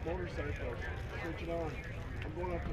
Motorcycle. Switch it on. I'm going up to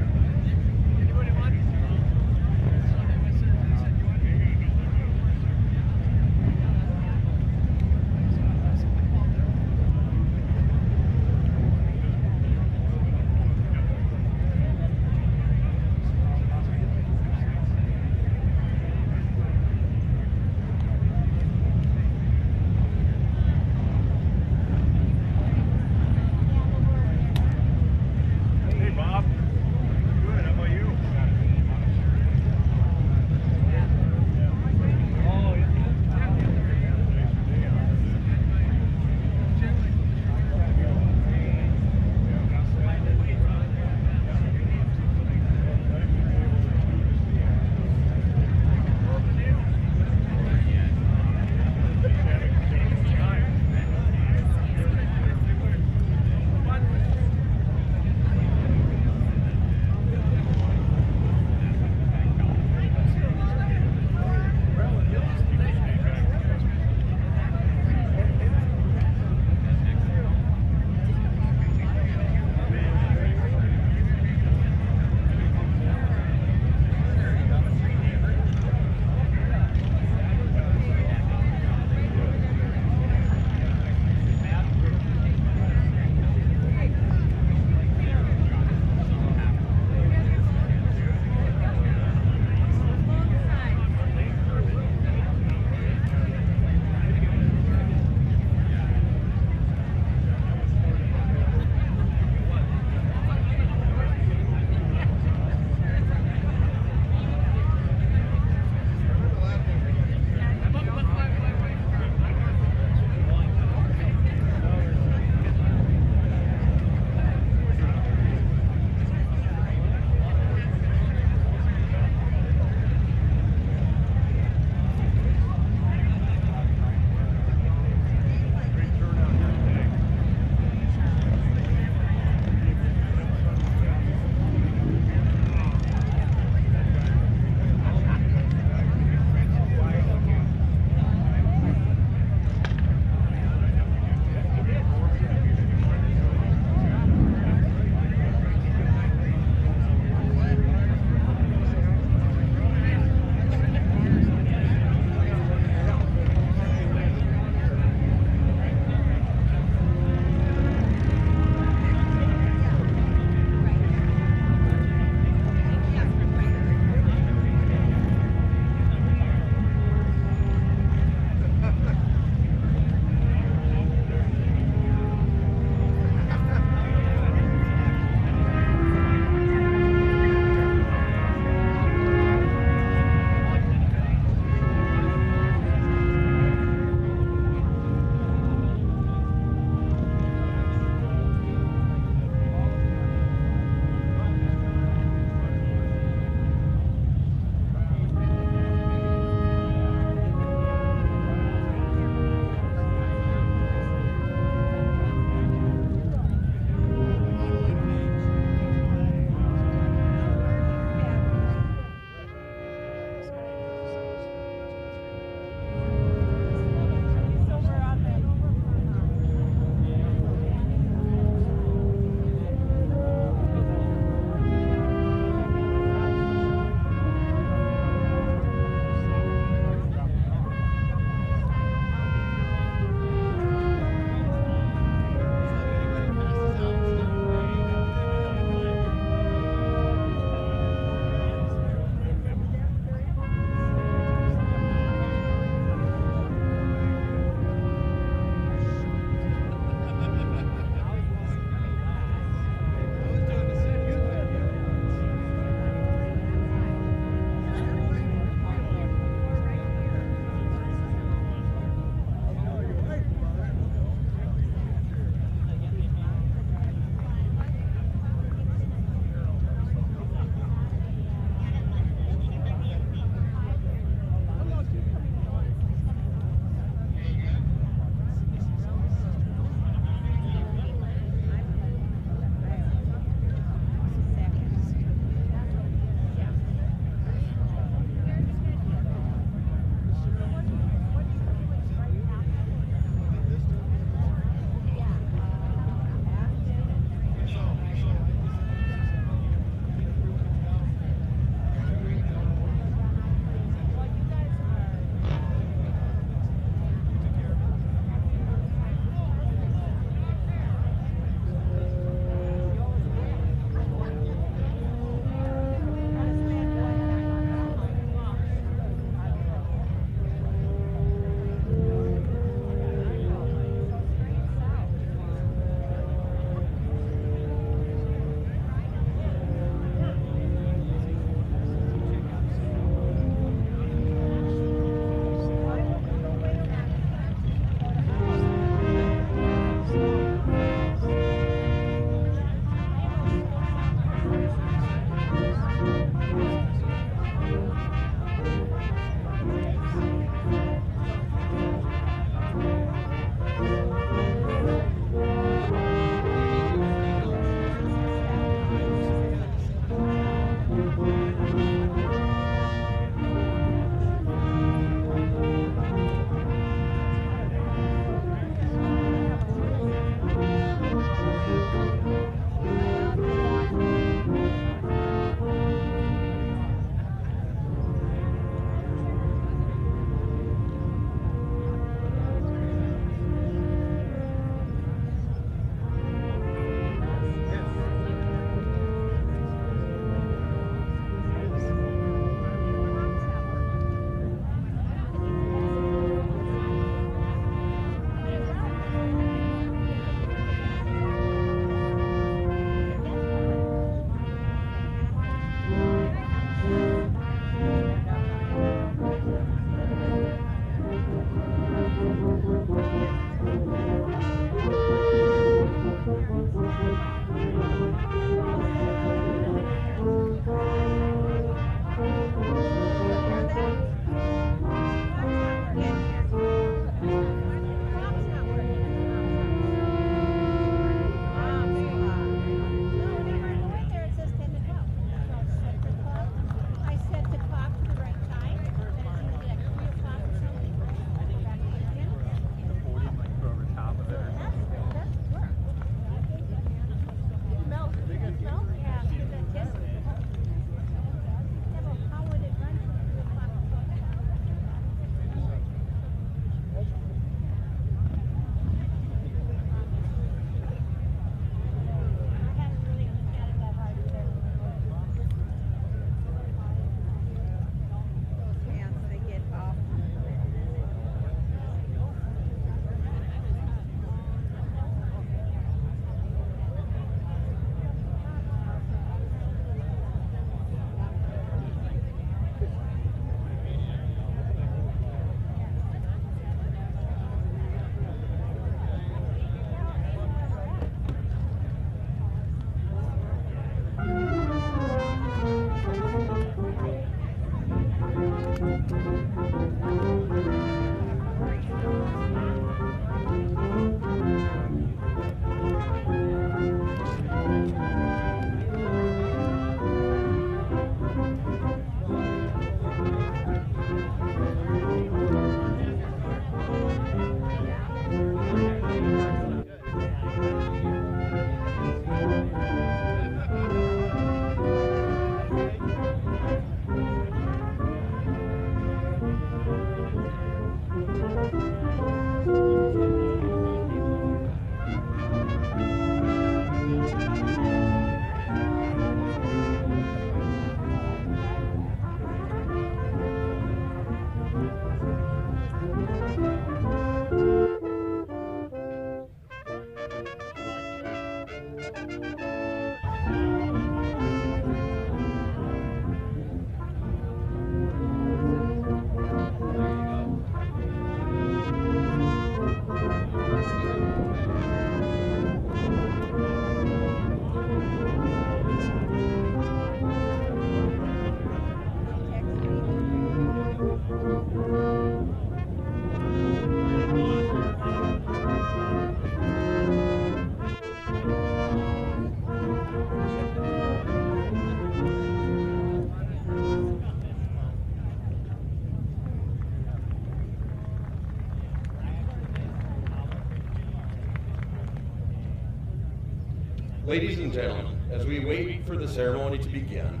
Ladies and gentlemen, as we wait for the ceremony to begin,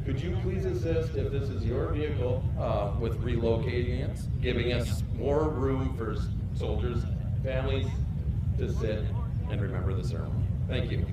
could you please assist if this is your vehicle with relocating it, giving us more room for soldiers, families to sit and remember the ceremony. Thank you.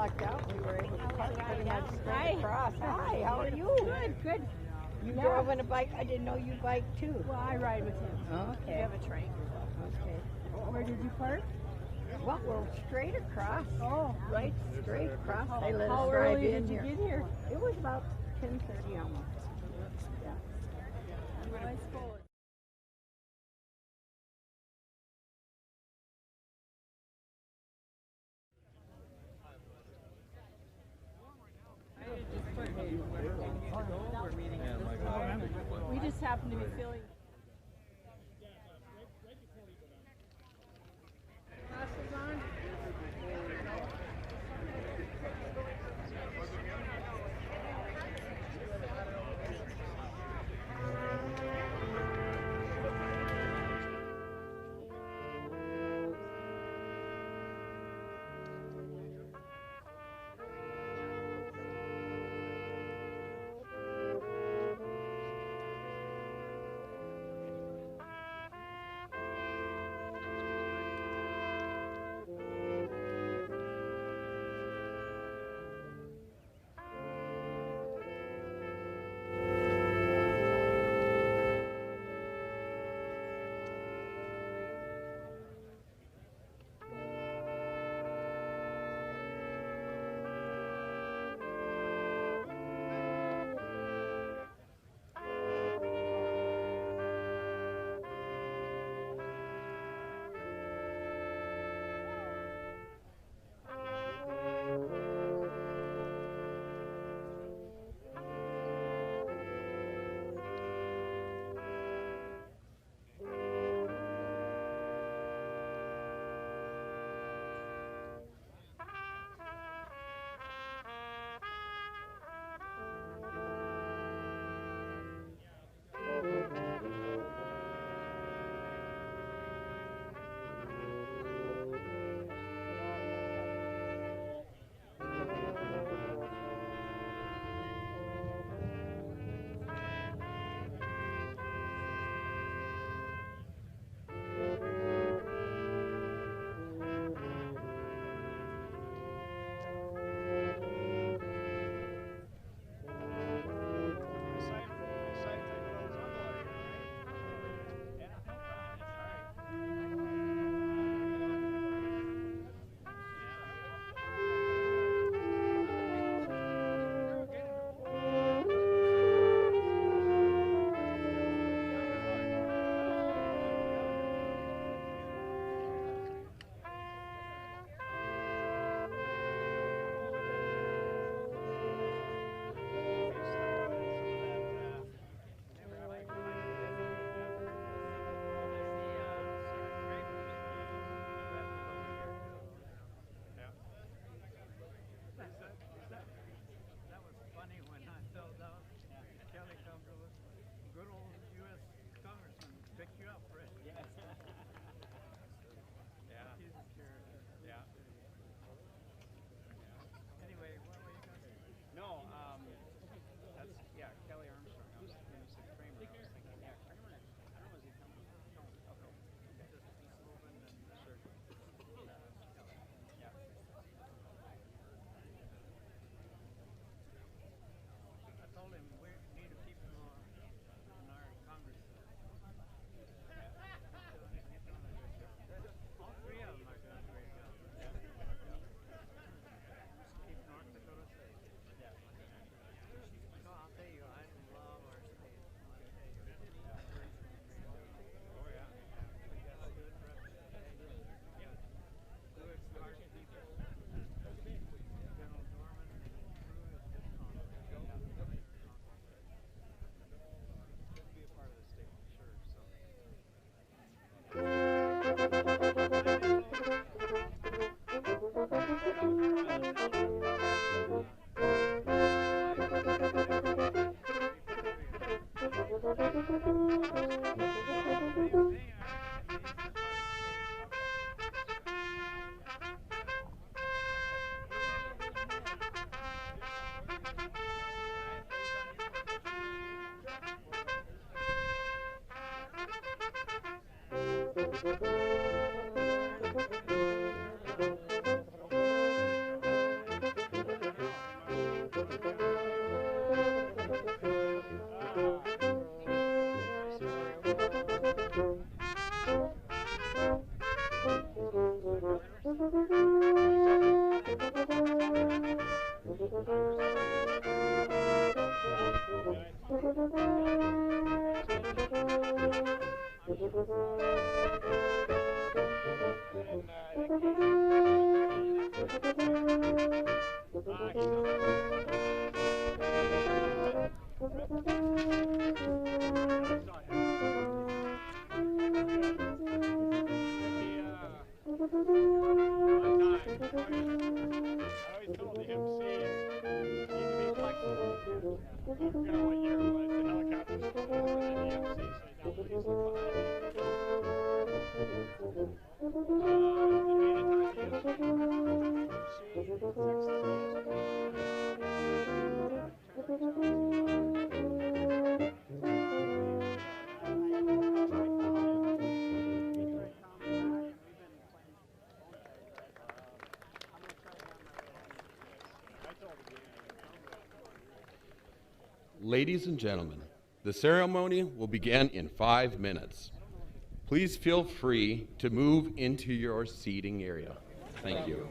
lucked out. We were able to park pretty much straight across. Hi, how are you? Good, good. You drove on a bike? I didn't know you biked too. Well, I ride with him. Okay. We have a train. Okay. Where did you park? Well, we're straight across. Oh, Right straight across. They let how us drive early in did you here. get here? It was about 10:30 almost. Yeah. I suppose. We just happen to be filling. Glasses on? Ladies and gentlemen, the ceremony will begin in 5 minutes. Please feel free to move into your seating area. Thank you.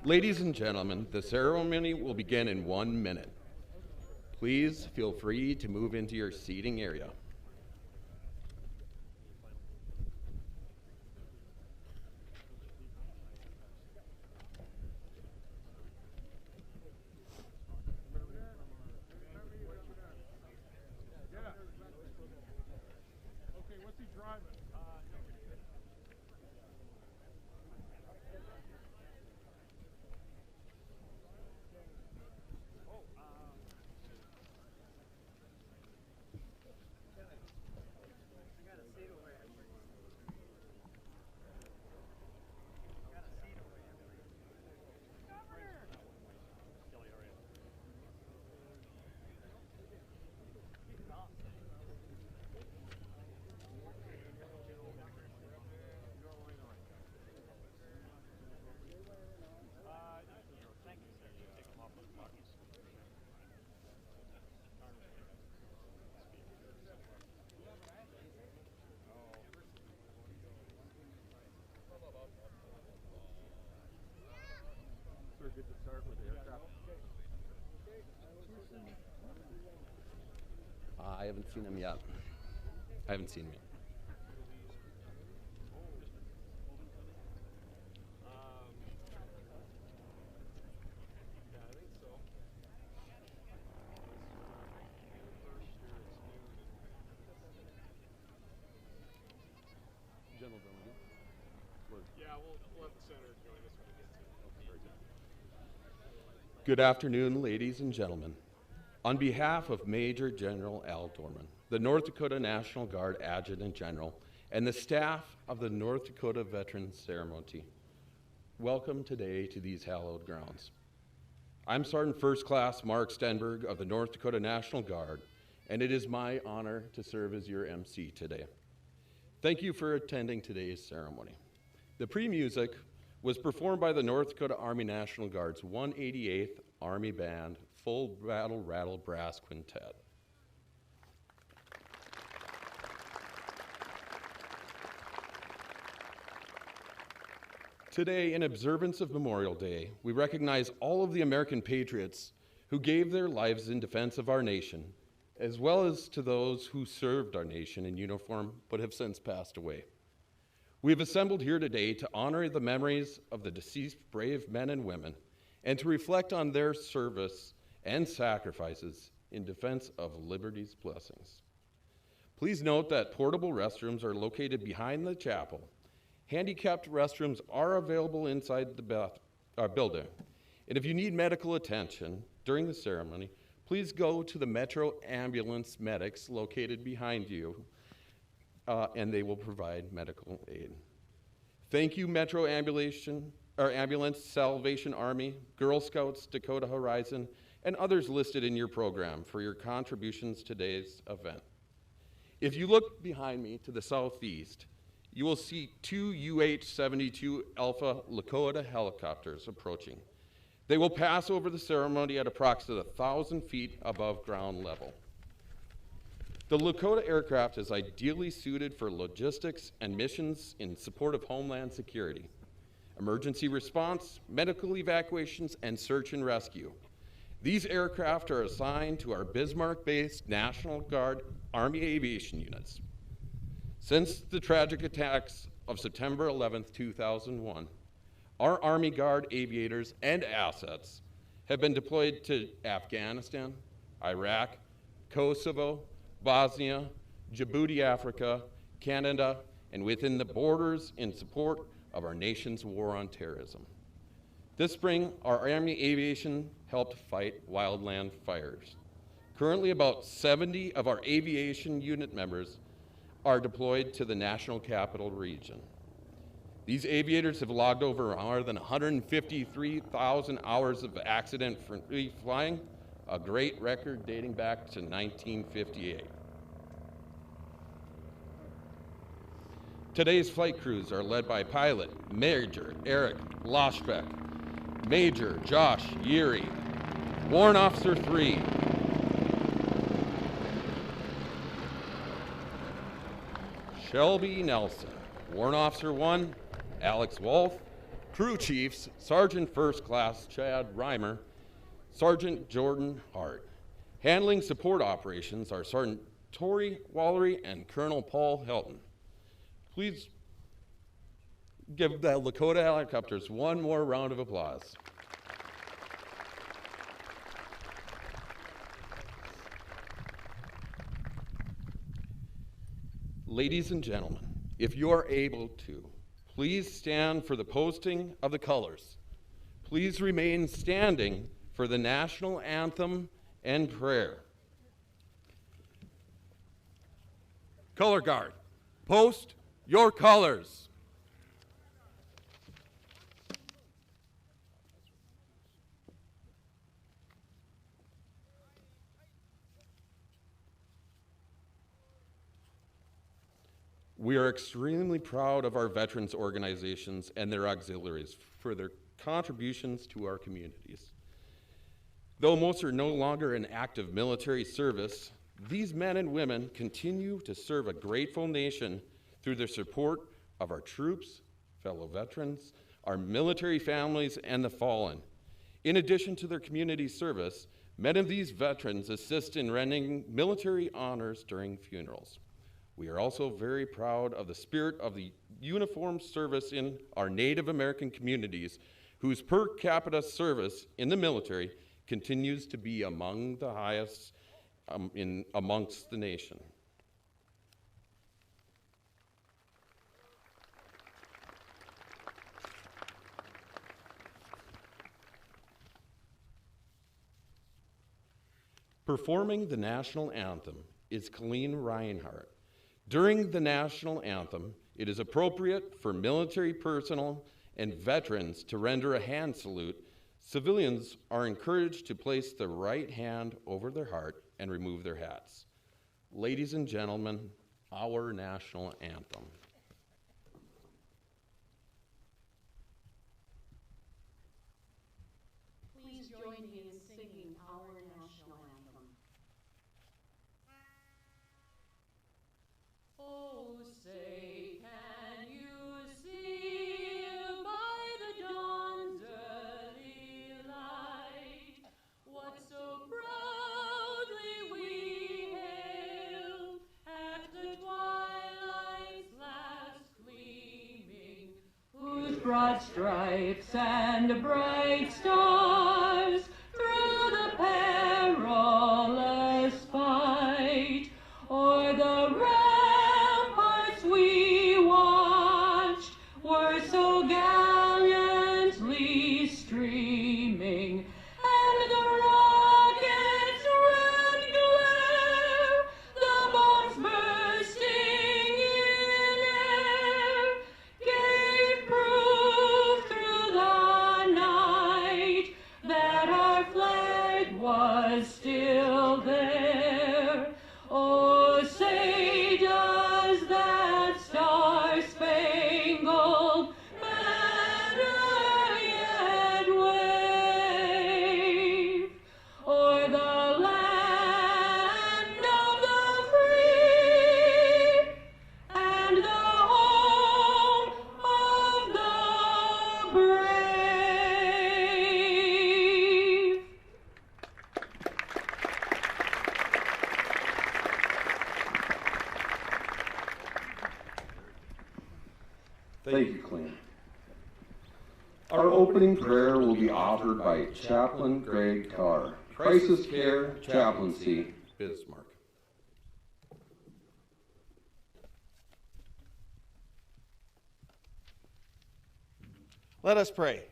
Ladies and gentlemen, the ceremony will begin in 1 minute. Please feel free to move into your seating area. Okay, what's he driving? Sir, good to start with the aircraft. I haven't seen him yet. I haven't seen him yet. Yeah, I think so. General Dunleavy. Yeah, we'll have the senator join us when he gets here. Good afternoon, ladies and gentlemen. On behalf of Major General Al Dorman, the North Dakota National Guard Adjutant General, and the staff of the North Dakota Veterans Ceremony, welcome today to these hallowed grounds. I'm Sergeant First Class Mark Stenberg of the North Dakota National Guard, and it is my honor to serve as your MC today. Thank you for attending today's ceremony. The pre-music was performed by the North Dakota Army National Guard's 188th Army Band Full Battle Rattle Brass Quintet. Today, in observance of Memorial Day, we recognize all of the American patriots who gave their lives in defense of our nation, as well as to those who served our nation in uniform but have since passed away. We have assembled here today to honor the memories of the deceased brave men and women and to reflect on their service and sacrifices in defense of liberty's blessings. Please note that portable restrooms are located behind the chapel. Handicapped restrooms are available inside the building. And if you need medical attention during the ceremony, please go to the Metro Ambulance medics located behind you, and they will provide medical aid. Thank you, Metro Ambulance, Salvation Army, Girl Scouts, Dakota Horizon, and others listed in your program for your contributions to today's event. If you look behind me to the southeast, you will see two UH-72 Alpha Lakota helicopters approaching. They will pass over the ceremony at approximately 1,000 feet above ground level. The Lakota aircraft is ideally suited for logistics and missions in support of homeland security, emergency response, medical evacuations, and search and rescue. These aircraft are assigned to our Bismarck-based National Guard Army aviation units. Since the tragic attacks of September 11, 2001, our Army Guard aviators and assets have been deployed to Afghanistan, Iraq, Kosovo, Bosnia, Djibouti, Africa, Canada, and within the borders in support of our nation's war on terrorism. This spring, our Army aviation helped fight wildland fires. Currently, about 70 of our aviation unit members are deployed to the National Capital Region. These aviators have logged over more than 153,000 hours of accident-free flying, a great record dating back to 1958. Today's flight crews are led by pilot Major Eric Loschbeck, Major Josh Yeary, Warrant Officer 3, Shelby Nelson, Warrant Officer 1, Alex Wolf, Crew Chiefs, Sergeant First Class Chad Reimer, Sergeant Jordan Hart. Handling support operations are Sergeant Tori Wallery and Colonel Paul Helton. Please give the Dakota helicopters one more round of applause. Ladies and gentlemen, if you are able to, please stand for the posting of the colors. Please remain standing for the national anthem and prayer. Color guard, post your colors. We are extremely proud of our veterans organizations and their auxiliaries for their contributions to our communities. Though most are no longer in active military service, these men and women continue to serve a grateful nation through their support of our troops, fellow veterans, our military families, and the fallen. In addition to their community service, many of these veterans assist in rendering military honors during funerals. We are also very proud of the spirit of the uniformed service in our Native American communities, whose per capita service in the military continues to be among the highest amongst the nation. Performing the national anthem is Colleen Reinhardt. During the national anthem, it is appropriate for military personnel and veterans to render a hand salute. Civilians are encouraged to place the right hand over their heart and remove their hats. Ladies and gentlemen, our national anthem. Please join me in singing our national anthem. Oh, say, can you see by the dawn's early light what so proudly we hailed at the twilight's last gleaming, whose broad stripes and bright stars through the perilous fight o'er the ramparts we watched were so gallantly streaming, and the rocket's red glare, the bombs bursting in air, gave proof through the night that our flag was still there. Oh, say does that star-spangled banner yet wave o'er the land of the free and the home of the brave? Thank you, Clint. Our opening prayer will be offered by Chaplain Greg Carr, Crisis Care Chaplaincy, Bismarck. Let us pray.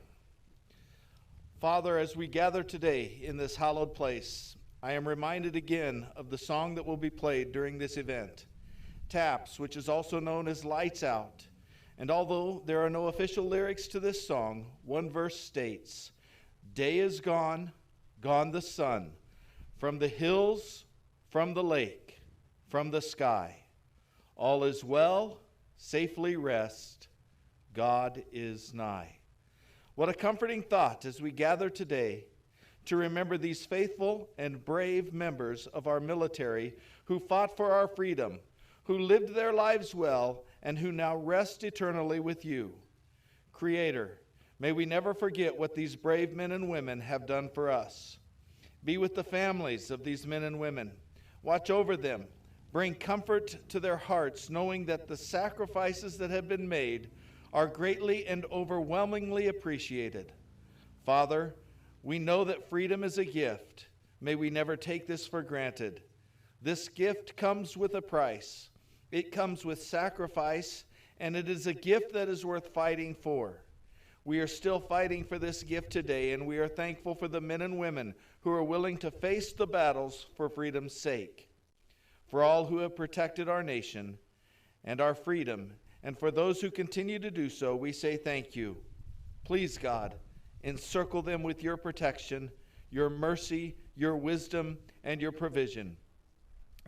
Father, as we gather today in this hallowed place, I am reminded again of the song that will be played during this event, Taps, which is also known as Lights Out. And although there are no official lyrics to this song, one verse states, "Day is gone, gone the sun, from the hills, from the lake, from the sky. All is well, safely rest, God is nigh." What a comforting thought as we gather today to remember these faithful and brave members of our military who fought for our freedom, who lived their lives well, and who now rest eternally with you. Creator, May we never forget what these brave men and women have done for us. Be with the families of these men and women. Watch over them. Bring comfort to their hearts, knowing that the sacrifices that have been made are greatly and overwhelmingly appreciated. Father, we know that freedom is a gift. May we never take this for granted. This gift comes with a price. It comes with sacrifice, and it is a gift that is worth fighting for. We are still fighting for this gift today, and we are thankful for the men and women who are willing to face the battles for freedom's sake. For all who have protected our nation and our freedom, and for those who continue to do so, we say thank you. Please, God, encircle them with your protection, your mercy, your wisdom, and your provision.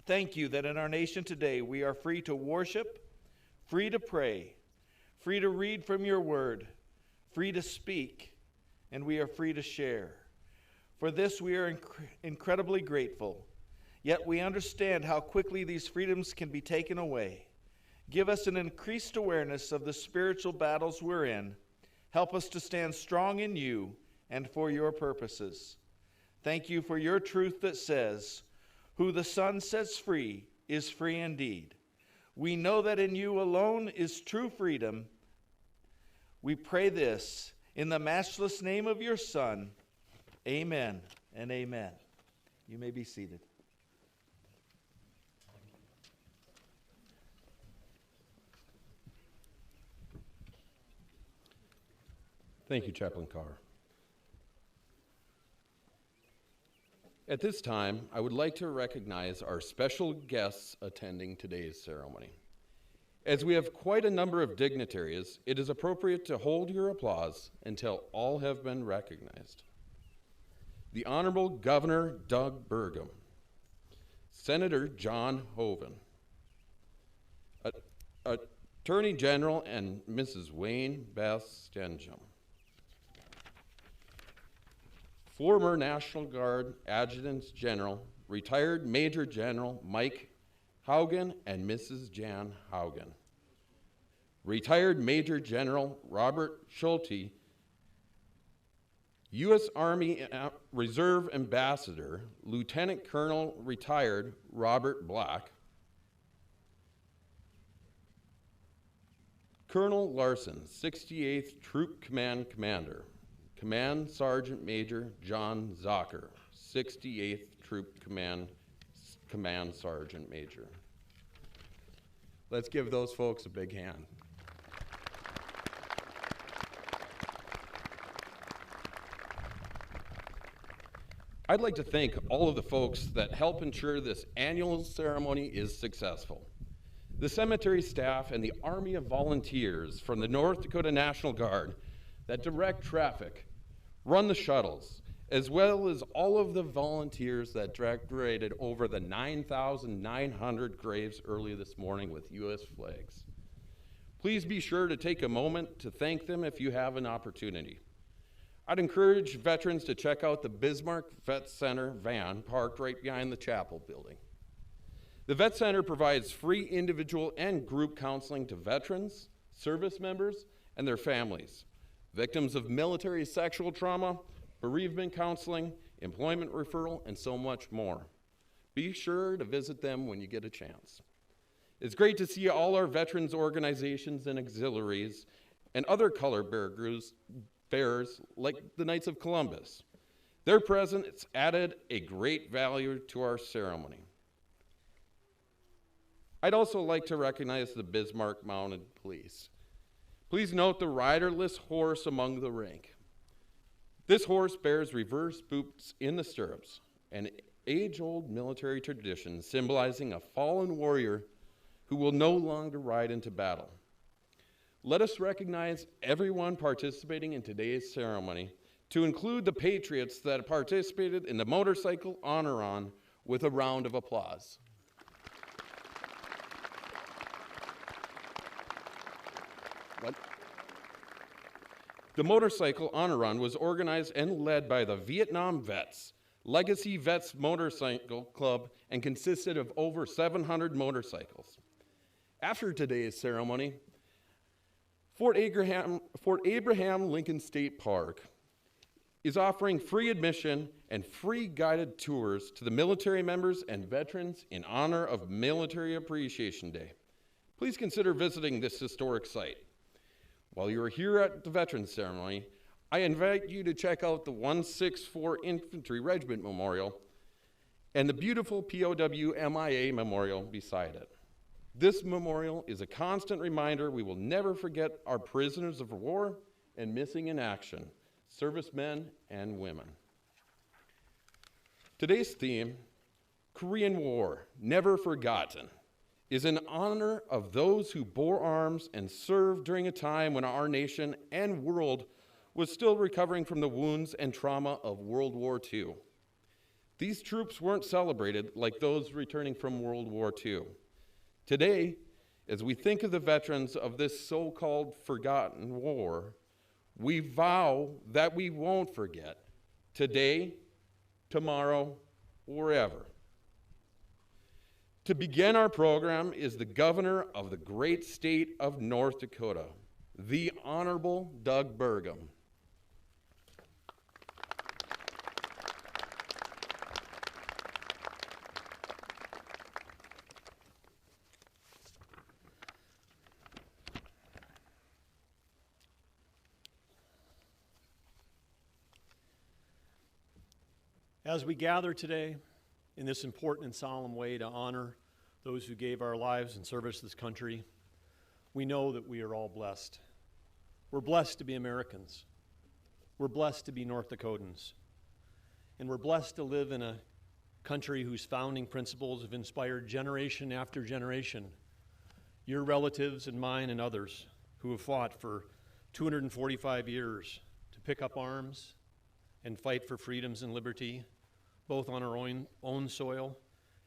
Thank you that in our nation today we are free to worship, free to pray, free to read from your word, free to speak, and we are free to share. For this we are incredibly grateful, yet we understand how quickly these freedoms can be taken away. Give us an increased awareness of the spiritual battles we're in. Help us to stand strong in you and for your purposes. Thank you for your truth that says, "Who the Son sets free is free indeed." We know that in you alone is true freedom. We pray this in the matchless name of your Son. Amen and amen. You may be seated. Thank you, Chaplain Carr. At this time, I would like to recognize our special guests attending today's ceremony. As we have quite a number of dignitaries, it is appropriate to hold your applause until all have been recognized. The Honorable Governor Doug Burgum, Senator John Hoeven, Attorney General and Mrs. Wayne Beth Stenjum, former National Guard Adjutant General, retired Major General Mike Haugen and Mrs. Jan Haugen, retired Major General Robert Schulte, U.S. Army Reserve Ambassador, Lieutenant Colonel retired Robert Black, Colonel Larson, 68th Troop Command Commander, Command Sergeant Major John Zocker, 68th Troop Command Sergeant Major. Let's give those folks a big hand. I'd like to thank all of the folks that help ensure this annual ceremony is successful. The cemetery staff and the Army of Volunteers from the North Dakota National Guard that direct traffic, run the shuttles, as well as all of the volunteers that decorated over the 9,900 graves early this morning with U.S. flags. Please be sure to take a moment to thank them if you have an opportunity. I'd encourage veterans to check out the Bismarck Vet Center van parked right behind the chapel building. The Vet Center provides free individual and group counseling to veterans, service members, and their families, victims of military sexual trauma, bereavement counseling, employment referral, and so much more. Be sure to visit them when you get a chance. It's great to see all our veterans organizations and auxiliaries and other color bearers like the Knights of Columbus. Their presence added a great value to our ceremony. I'd also like to recognize the Bismarck Mounted Police. Please note the riderless horse among the rank. This horse bears reverse boots in the stirrups, an age-old military tradition symbolizing a fallen warrior who will no longer ride into battle. Let us recognize everyone participating in today's ceremony, to include the patriots that participated in the motorcycle honor-on, with a round of applause. The motorcycle honor run was organized and led by the Vietnam Vets, Legacy Vets Motorcycle Club, and consisted of over 700 motorcycles. After today's ceremony, Fort Abraham Lincoln State Park is offering free admission and free guided tours to the military members and veterans in honor of Military Appreciation Day. Please consider visiting this historic site. While you are here at the Veterans Ceremony, I invite you to check out the 164 Infantry Regiment Memorial and the beautiful POW MIA Memorial beside it. This memorial is a constant reminder we will never forget our prisoners of war and missing in action, servicemen and women. Today's theme, Korean War, Never Forgotten, is in honor of those who bore arms and served during a time when our nation and world was still recovering from the wounds and trauma of World War II. These troops weren't celebrated like those returning from World War II. Today, as we think of the veterans of this so-called forgotten war, we vow that we won't forget today, tomorrow, or ever. To begin our program is the governor of the great state of North Dakota, the Honorable Doug Burgum. As we gather today in this important and solemn way to honor those who gave our lives in service to this country, we know that we are all blessed. We're blessed to be Americans. We're blessed to be North Dakotans. And we're blessed to live in a country whose founding principles have inspired generation after generation, your relatives and mine and others who have fought for 245 years to pick up arms and fight for freedoms and liberty, both on our own soil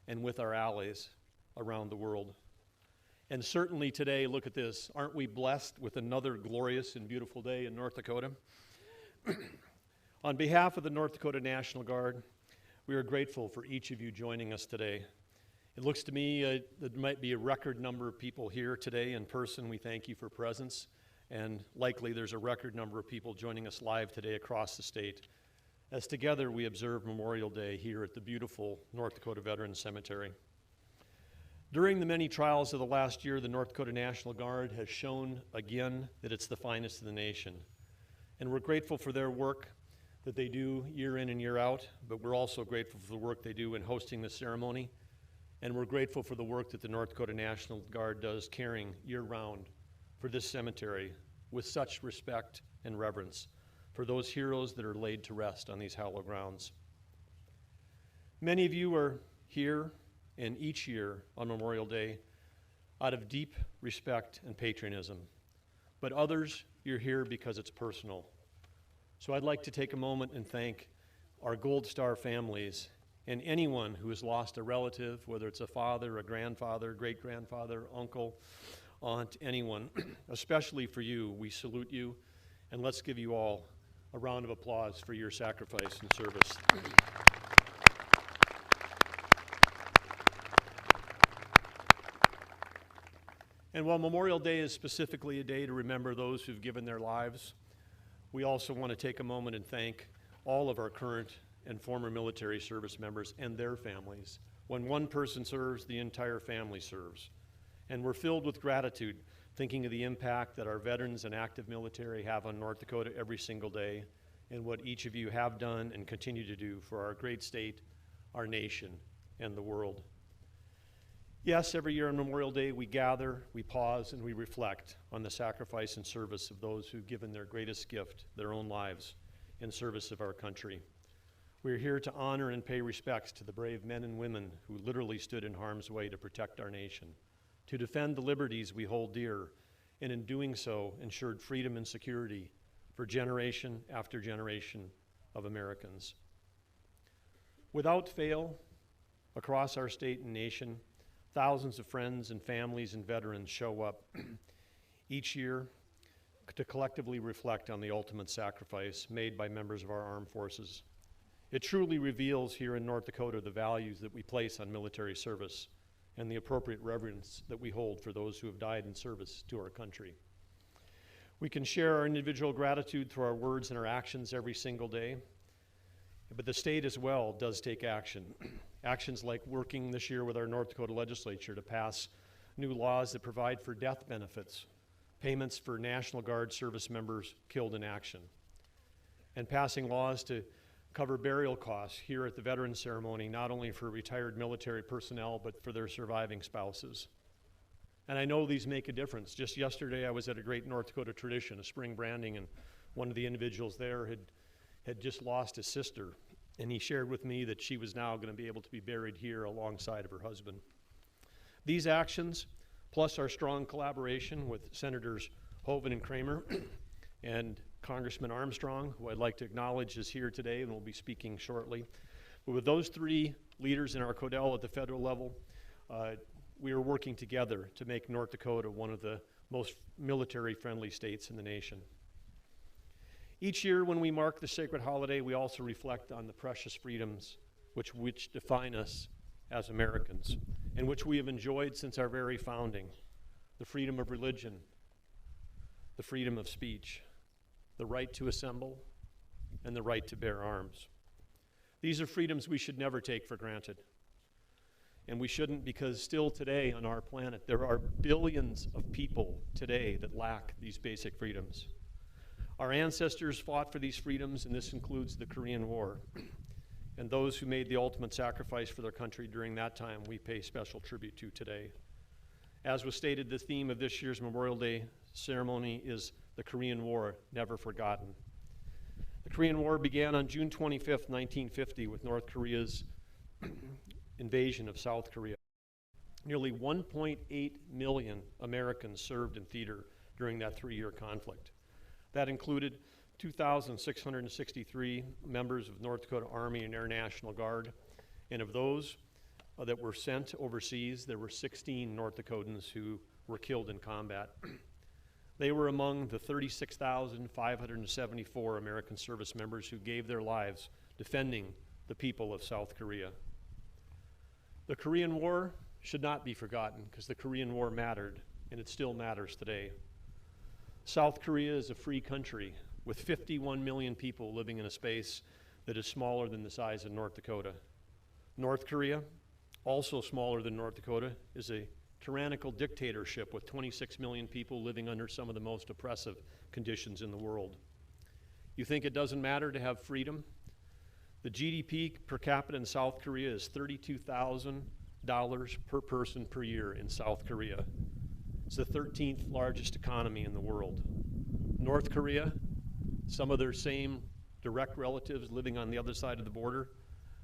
and with our allies around the world. And certainly today, look at this, aren't we blessed with another glorious and beautiful day in North Dakota? On behalf of the North Dakota National Guard, we are grateful for each of you joining us today. It looks to me there might be a record number of people here today in person. We thank you for presence, and likely there's a record number of people joining us live today across the state, as together we observe Memorial Day here at the beautiful North Dakota Veterans Cemetery. During the many trials of the last year, the North Dakota National Guard has shown again that it's the finest in the nation. And we're grateful for their work that they do year in and year out, but we're also grateful for the work they do in hosting the ceremony. And we're grateful for the work that the North Dakota National Guard does caring year-round for this cemetery with such respect and reverence for those heroes that are laid to rest on these hallowed grounds. Many of you are here and each year on Memorial Day out of deep respect and patriotism, but others, you're here because it's personal. So I'd like to take a moment and thank our Gold Star families and anyone who has lost a relative, whether it's a father, a grandfather, great-grandfather, uncle, aunt, anyone. Especially for you, we salute you, and let's give you all a round of applause for your sacrifice and service. And while Memorial Day is specifically a day to remember those who've given their lives, we also want to take a moment and thank all of our current and former military service members and their families. When one person serves, the entire family serves. And we're filled with gratitude, thinking of the impact that our veterans and active military have on North Dakota every single day, and what each of you have done and continue to do for our great state, our nation, and the world. Yes, every year on Memorial Day, we gather, we pause, and we reflect on the sacrifice and service of those who've given their greatest gift, their own lives, in service of our country. We're here to honor and pay respects to the brave men and women who literally stood in harm's way to protect our nation, to defend the liberties we hold dear, and in doing so, ensured freedom and security for generation after generation of Americans. Without fail, across our state and nation, thousands of friends and families and veterans show up each year to collectively reflect on the ultimate sacrifice made by members of our armed forces. It truly reveals here in North Dakota the values that we place on military service and the appropriate reverence that we hold for those who have died in service to our country. We can share our individual gratitude through our words and our actions every single day, but the state as well does take action. Actions like working this year with our North Dakota legislature to pass new laws that provide for death benefits, payments for National Guard service members killed in action, and passing laws to cover burial costs here at the Veterans Ceremony, not only for retired military personnel, but for their surviving spouses. And I know these make a difference. Just yesterday, I was at a great North Dakota tradition, a spring branding, and one of the individuals there had just lost his sister, and he shared with me that she was now going to be able to be buried here alongside of her husband. These actions, plus our strong collaboration with Senators Hoeven and Kramer and Congressman Armstrong, who I'd like to acknowledge is here today and will be speaking shortly. But with those three leaders in our Codell at the federal level, we are working together to make North Dakota one of the most military-friendly states in the nation. Each year when we mark the sacred holiday, we also reflect on the precious freedoms which define us as Americans and which we have enjoyed since our very founding. The freedom of religion, the freedom of speech, the right to assemble, and the right to bear arms. These are freedoms we should never take for granted. And we shouldn't, because still today on our planet, there are billions of people today that lack these basic freedoms. Our ancestors fought for these freedoms, and this includes the Korean War. And those who made the ultimate sacrifice for their country during that time, we pay special tribute to today. As was stated, the theme of this year's Memorial Day ceremony is the Korean War, never forgotten. The Korean War began on June 25th, 1950, with North Korea's invasion of South Korea. Nearly 1.8 million Americans served in theater during that 3-year conflict. That included 2,663 members of North Dakota Army and Air National Guard, and of those that were sent overseas, there were 16 North Dakotans who were killed in combat. They were among the 36,574 American service members who gave their lives defending the people of South Korea. The Korean War should not be forgotten, because the Korean War mattered, and it still matters today. South Korea is a free country with 51 million people living in a space that is smaller than the size of North Dakota. North Korea, also smaller than North Dakota, is a tyrannical dictatorship with 26 million people living under some of the most oppressive conditions in the world. You think it doesn't matter to have freedom? The GDP per capita in South Korea is $32,000 per person per year in South Korea. It's the 13th largest economy in the world. North Korea, some of their same direct relatives living on the other side of the border,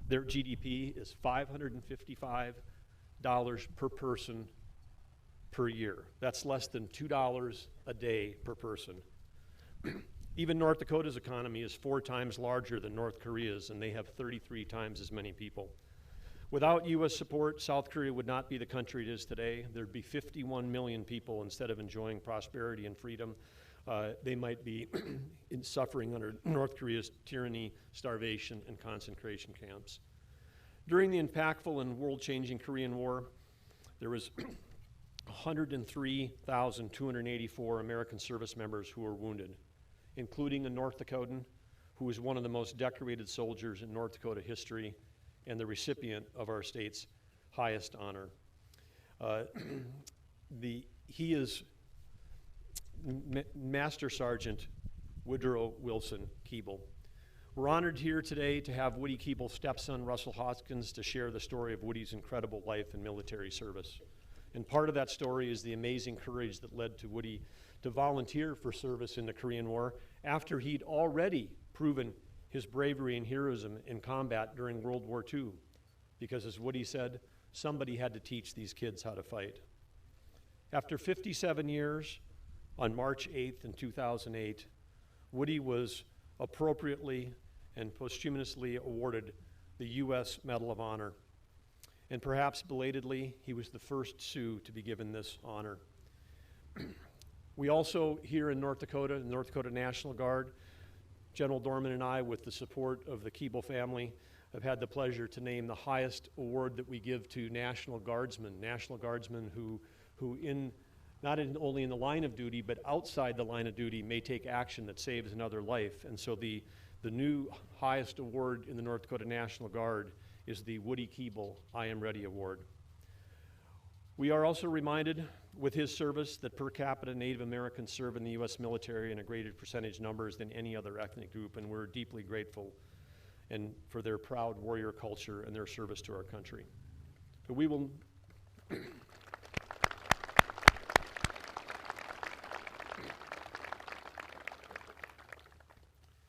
their GDP is $555 per person per year. That's less than $2 a day per person. Even North Dakota's economy is 4 times larger than North Korea's, and they have 33 times as many people. Without U.S. support, South Korea would not be the country it is today. There'd be 51 million people. Instead of enjoying prosperity and freedom, they might be suffering under North Korea's tyranny, starvation, and concentration camps. During the impactful and world-changing Korean War, there was 103,284 American service members who were wounded, including a North Dakotan who was one of the most decorated soldiers in North Dakota history and the recipient of our state's highest honor. He is Master Sergeant Woodrow Wilson Keeble. We're honored here today to have Woody Keeble's stepson, Russell Hoskins, to share the story of Woody's incredible life in military service. And part of that story is the amazing courage that led to Woody to volunteer for service in the Korean War after he'd already proven his bravery and heroism in combat during World War II. Because as Woody said, somebody had to teach these kids how to fight. After 57 years, on March 8th in 2008, Woody was appropriately and posthumously awarded the U.S. Medal of Honor. And perhaps belatedly, he was the first Sioux to be given this honor. We also, here in North Dakota, the North Dakota National Guard, General Dorman and I, with the support of the Keeble family, have had the pleasure to name the highest award that we give to National Guardsmen who in not only in the line of duty, but outside the line of duty, may take action that saves another life. And so the new highest award in the North Dakota National Guard is the Woody Keeble I Am Ready Award. We are also reminded with his service that per capita Native Americans serve in the U.S. military in a greater percentage numbers than any other ethnic group, and we're deeply grateful and for their proud warrior culture and their service to our country. But we will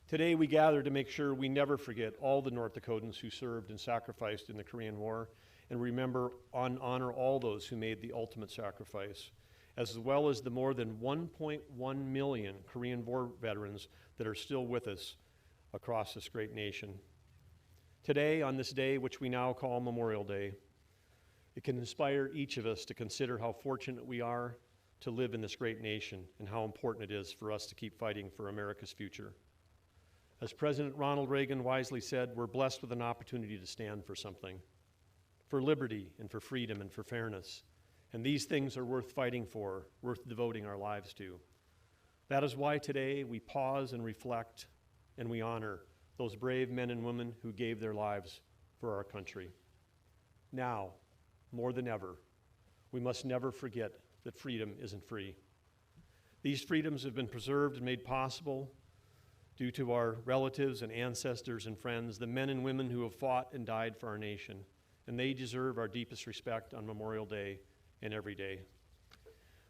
Today we gather to make sure we never forget all the North Dakotans who served and sacrificed in the Korean War, and remember and honor all those who made the ultimate sacrifice, as well as the more than 1.1 million Korean War veterans that are still with us across this great nation. Today, on this day, which we now call Memorial Day, it can inspire each of us to consider how fortunate we are to live in this great nation and how important it is for us to keep fighting for America's future. As President Ronald Reagan wisely said, we're blessed with an opportunity to stand for something, for liberty and for freedom and for fairness. And these things are worth fighting for, worth devoting our lives to. That is why today we pause and reflect and we honor those brave men and women who gave their lives for our country. Now, more than ever, we must never forget that freedom isn't free. These freedoms have been preserved and made possible due to our relatives and ancestors and friends, the men and women who have fought and died for our nation, and they deserve our deepest respect on Memorial Day and every day.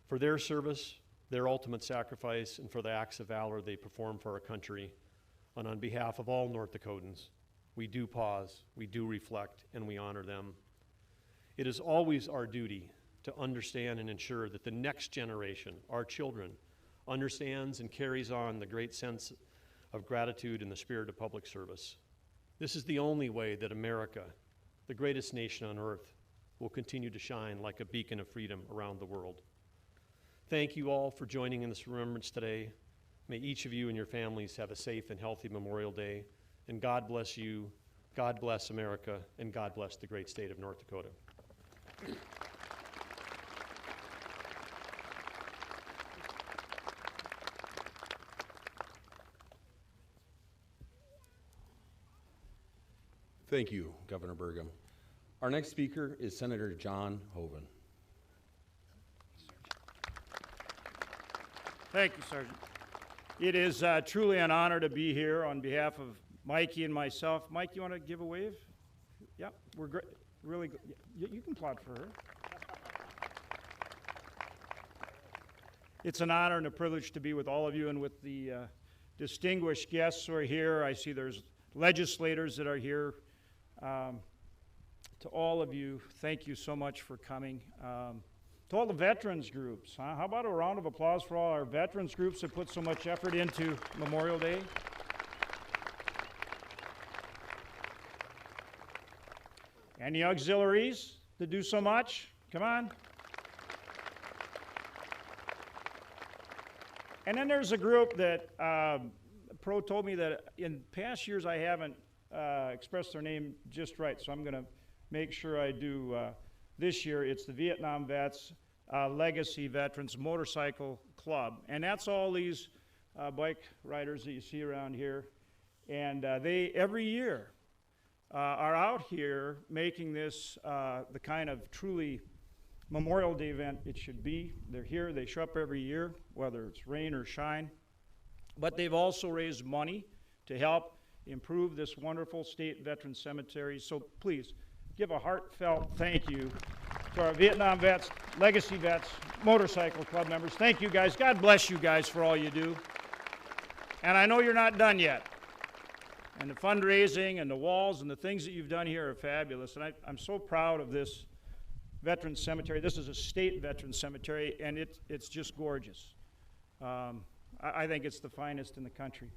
For their service, their ultimate sacrifice, and for the acts of valor they perform for our country, and on behalf of all North Dakotans, we do pause, we do reflect, and we honor them. It is always our duty to understand and ensure that the next generation, our children, understands and carries on the great sense of gratitude and the spirit of public service. This is the only way that America, the greatest nation on earth, will continue to shine like a beacon of freedom around the world. Thank you all for joining in this remembrance today. May each of you and your families have a safe and healthy Memorial Day, and God bless you, God bless America, and God bless the great state of North Dakota. Thank you, Governor Burgum. Our next speaker is Senator John Hoeven. Thank you, Sergeant. It is truly an honor to be here on behalf of Mikey and myself. Mike, you want to give a wave? Yeah, we're great. Really good. You can applaud for her. It's an honor and a privilege to be with all of you and with the distinguished guests who are here. I see there's legislators that are here. To all of you, thank you so much for coming. To all the veterans groups, how about a round of applause for all our veterans groups that put so much effort into Memorial Day? And the auxiliaries that do so much? Come on. And then there's a group that Pro told me that in past years I haven't expressed their name just right, so I'm going to make sure I do this year. It's the Vietnam Vets Legacy Veterans Motorcycle Club, and that's all these bike riders that you see around here, and they every year are out here making this the kind of truly Memorial Day event it should be. They're here, they show up every year, whether it's rain or shine, but they've also raised money to help improve this wonderful state veteran cemetery. So please give a heartfelt thank you to our Vietnam Vets, Legacy Vets, Motorcycle Club members. Thank you guys. God bless you guys for all you do. And I know you're not done yet. And the fundraising and the walls and the things that you've done here are fabulous. And I'm so proud of this veteran cemetery. This is a state veteran cemetery, and it's just gorgeous. I think it's the finest in the country.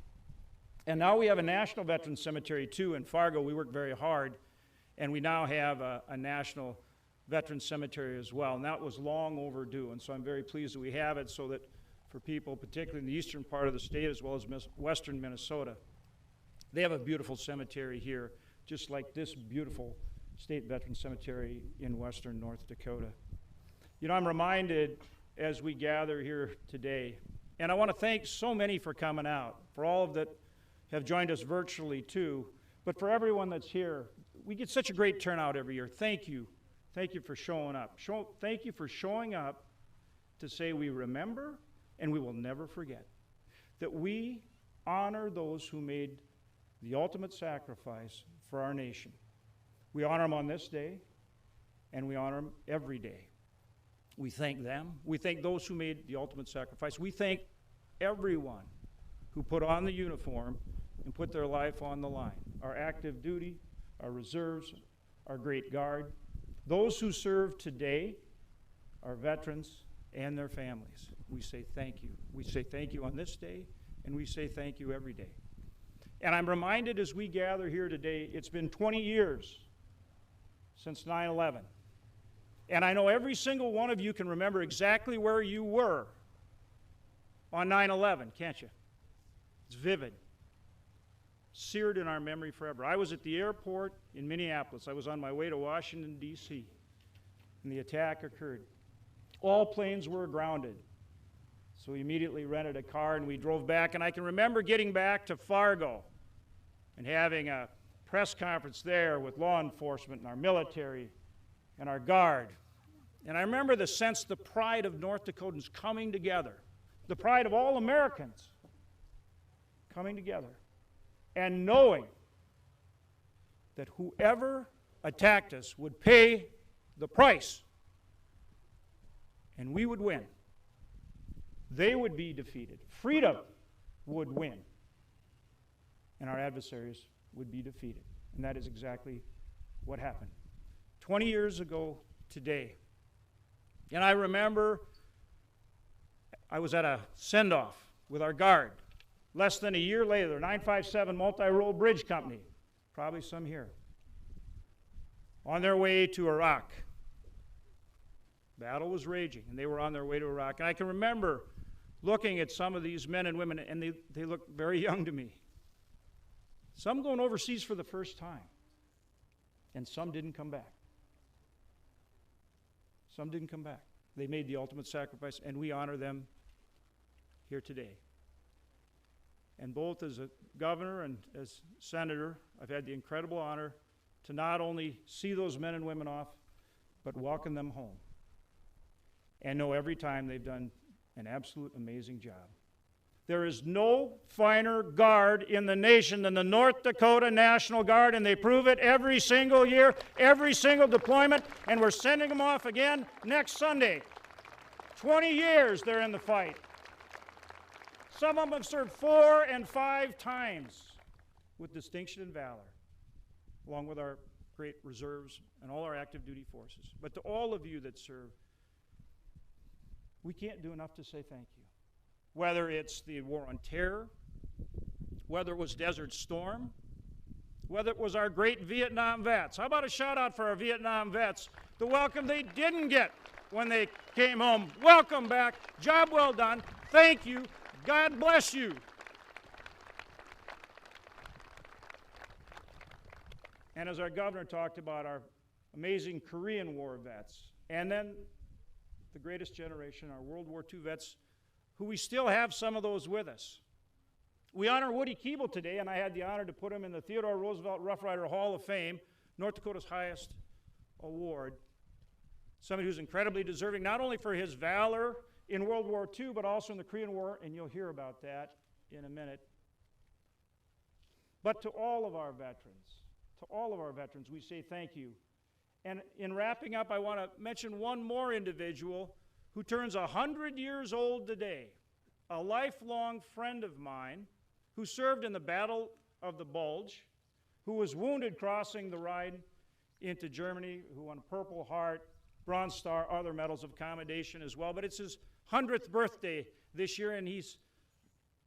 And now we have a national veteran cemetery too in Fargo. We worked very hard, and we now have a national veteran cemetery as well, and that was long overdue. And so I'm very pleased that we have it, so that for people, particularly in the eastern part of the state as well as western Minnesota, they have a beautiful cemetery here, just like this beautiful state veteran cemetery in western North Dakota. You know, I'm reminded as we gather here today. And I want to thank so many for coming out, for all of that have joined us virtually too, but for everyone that's here. We get such a great turnout every year. Thank you. Thank you for showing up. Thank you for showing up to say we remember and we will never forget, that we honor those who made the ultimate sacrifice for our nation. We honor them on this day, and we honor them every day. We thank them. We thank those who made the ultimate sacrifice. We thank everyone who put on the uniform and put their life on the line. Our active duty, our reserves, our great guard, those who serve today, our veterans and their families. We say thank you. We say thank you on this day, and we say thank you every day. And I'm reminded as we gather here today, it's been 20 years since 9/11. And I know every single one of you can remember exactly where you were on 9/11, can't you? It's vivid. Seared in our memory forever. I was at the airport in Minneapolis. I was on my way to Washington, D.C., and the attack occurred. All planes were grounded. So we immediately rented a car and we drove back. And I can remember getting back to Fargo and having a press conference there with law enforcement and our military and our guard. And I remember the sense, the pride of North Dakotans coming together, the pride of all Americans coming together and knowing that whoever attacked us would pay the price and we would win. They would be defeated. Freedom would win. And our adversaries would be defeated. And that is exactly what happened. 20 years ago today. And I remember I was at a send-off with our guard. Less than a year later, 957 Multi-Role Bridge Company, probably some here, on their way to Iraq. Battle was raging, and they were on their way to Iraq. And I can remember looking at some of these men and women, and they looked very young to me. Some going overseas for the first time, and some didn't come back. Some didn't come back. They made the ultimate sacrifice, and we honor them here today. And both as a governor and as senator, I've had the incredible honor to not only see those men and women off, but welcome them home. And know every time they've done an absolute amazing job. There is no finer guard in the nation than the North Dakota National Guard, and they prove it every single year, every single deployment, and we're sending them off again next Sunday. 20 years they're in the fight. Some of them have served 4 and 5 times with distinction and valor, along with our great reserves and all our active duty forces. But to all of you that serve, we can't do enough to say thank you. Whether it's the War on Terror, whether it was Desert Storm, whether it was our great Vietnam vets. How about a shout out for our Vietnam vets? The welcome they didn't get when they came home. Welcome back. Job well done. Thank you. God bless you. And as our governor talked about our amazing Korean War vets, and then the greatest generation, our World War II vets, who we still have some of those with us. We honor Woody Keeble today, and I had the honor to put him in the Theodore Roosevelt Rough Rider Hall of Fame, North Dakota's highest award. Somebody who's incredibly deserving, not only for his valor in World War II, but also in the Korean War, and you'll hear about that in a minute. But to all of our veterans, we say thank you. And in wrapping up, I want to mention one more individual who turns 100 years old today, a lifelong friend of mine who served in the Battle of the Bulge, who was wounded crossing the Rhine into Germany, who won Purple Heart, Bronze Star, other medals of commendation as well. But it's his 100th birthday this year, and he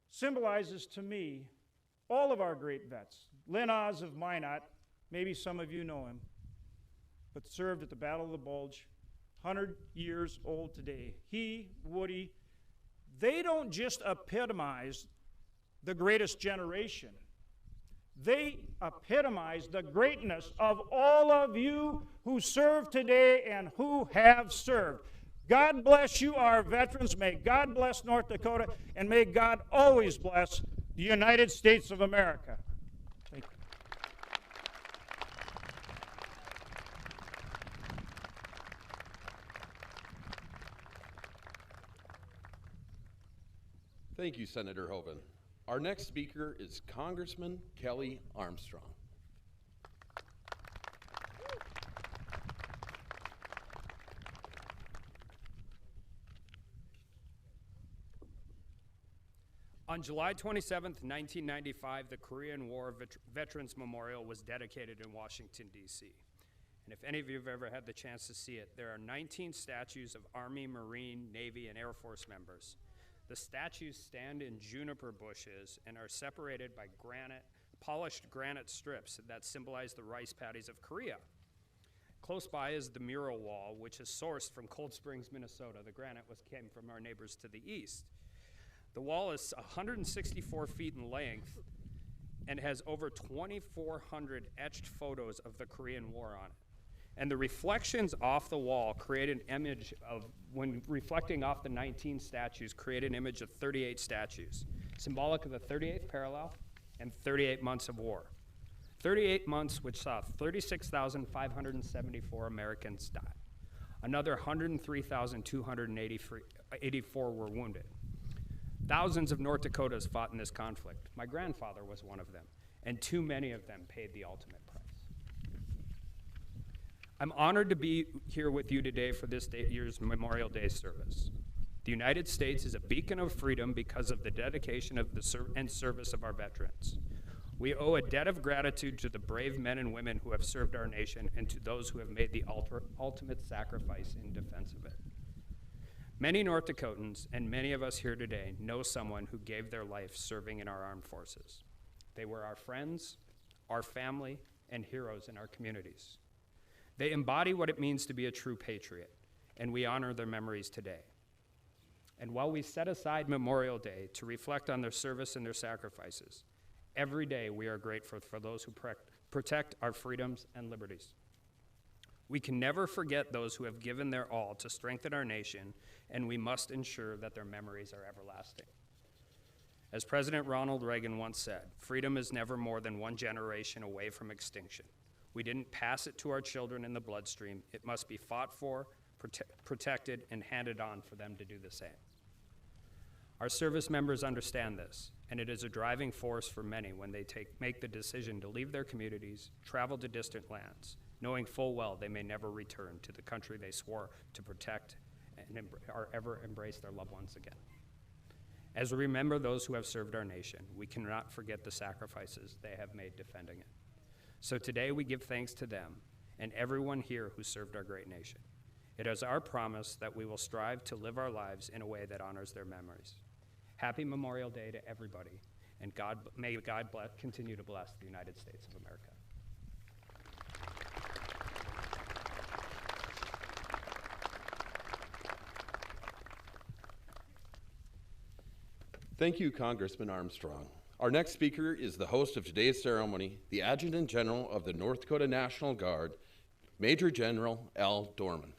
symbolizes to me all of our great vets. Lynn Oz of Minot, maybe some of you know him, but served at the Battle of the Bulge, 100 years old today. He, Woody, they don't just epitomize the greatest generation. They epitomize the greatness of all of you who serve today and who have served. God bless you, our veterans. May God bless North Dakota, and may God always bless the United States of America. Thank you. Thank you, Senator Hoeven. Our next speaker is Congressman Kelly Armstrong. On July 27, 1995, the Korean War Veterans Memorial was dedicated in Washington, D.C. And if any of you have ever had the chance to see it, there are 19 statues of Army, Marine, Navy, and Air Force members. The statues stand in juniper bushes and are separated by polished granite strips that symbolize the rice paddies of Korea. Close by is the mural wall, which is sourced from Cold Springs, Minnesota. The granite came from our neighbors to the east. The wall is 164 feet in length and has over 2,400 etched photos of the Korean War on it. And the reflections off the wall create an image of, when reflecting off the 19 statues, create an image of 38 statues, symbolic of the 38th parallel and 38 months of war. 38 months which saw 36,574 Americans die. Another 103,284 were wounded. Thousands of North Dakotas fought in this conflict. My grandfather was one of them, and too many of them paid the ultimate price. I'm honored to be here with you today for this year's Memorial Day service. The United States is a beacon of freedom because of the dedication of and service of our veterans. We owe a debt of gratitude to the brave men and women who have served our nation and to those who have made the ultimate sacrifice in defense of it. Many North Dakotans, and many of us here today, know someone who gave their life serving in our armed forces. They were our friends, our family, and heroes in our communities. They embody what it means to be a true patriot, and we honor their memories today. And while we set aside Memorial Day to reflect on their service and their sacrifices, every day we are grateful for those who protect our freedoms and liberties. We can never forget those who have given their all to strengthen our nation, and we must ensure that their memories are everlasting. As President Ronald Reagan once said, freedom is never more than one generation away from extinction. We didn't pass it to our children in the bloodstream. It must be fought for, protected, and handed on for them to do the same. Our service members understand this, and it is a driving force for many when they make the decision to leave their communities, travel to distant lands, knowing full well they may never return to the country they swore to protect and or ever embrace their loved ones again. As we remember those who have served our nation, we cannot forget the sacrifices they have made defending it. So today we give thanks to them and everyone here who served our great nation. It is our promise that we will strive to live our lives in a way that honors their memories. Happy Memorial Day to everybody, and may God continue to bless the United States of America. Thank you, Congressman Armstrong. Our next speaker is the host of today's ceremony, the Adjutant General of the North Dakota National Guard, Major General Al Dorman.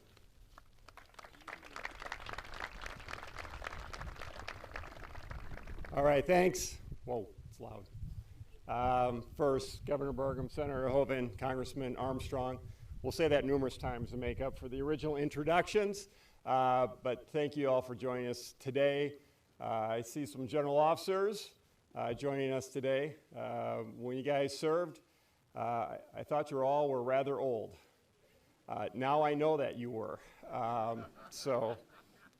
All right, thanks. Whoa, it's loud. First, Governor Burgum, Senator Hoeven, Congressman Armstrong. We'll say that numerous times to make up for the original introductions, but thank you all for joining us today. I see some general officers joining us today. When you guys served, I thought you all were rather old. Now I know that you were, so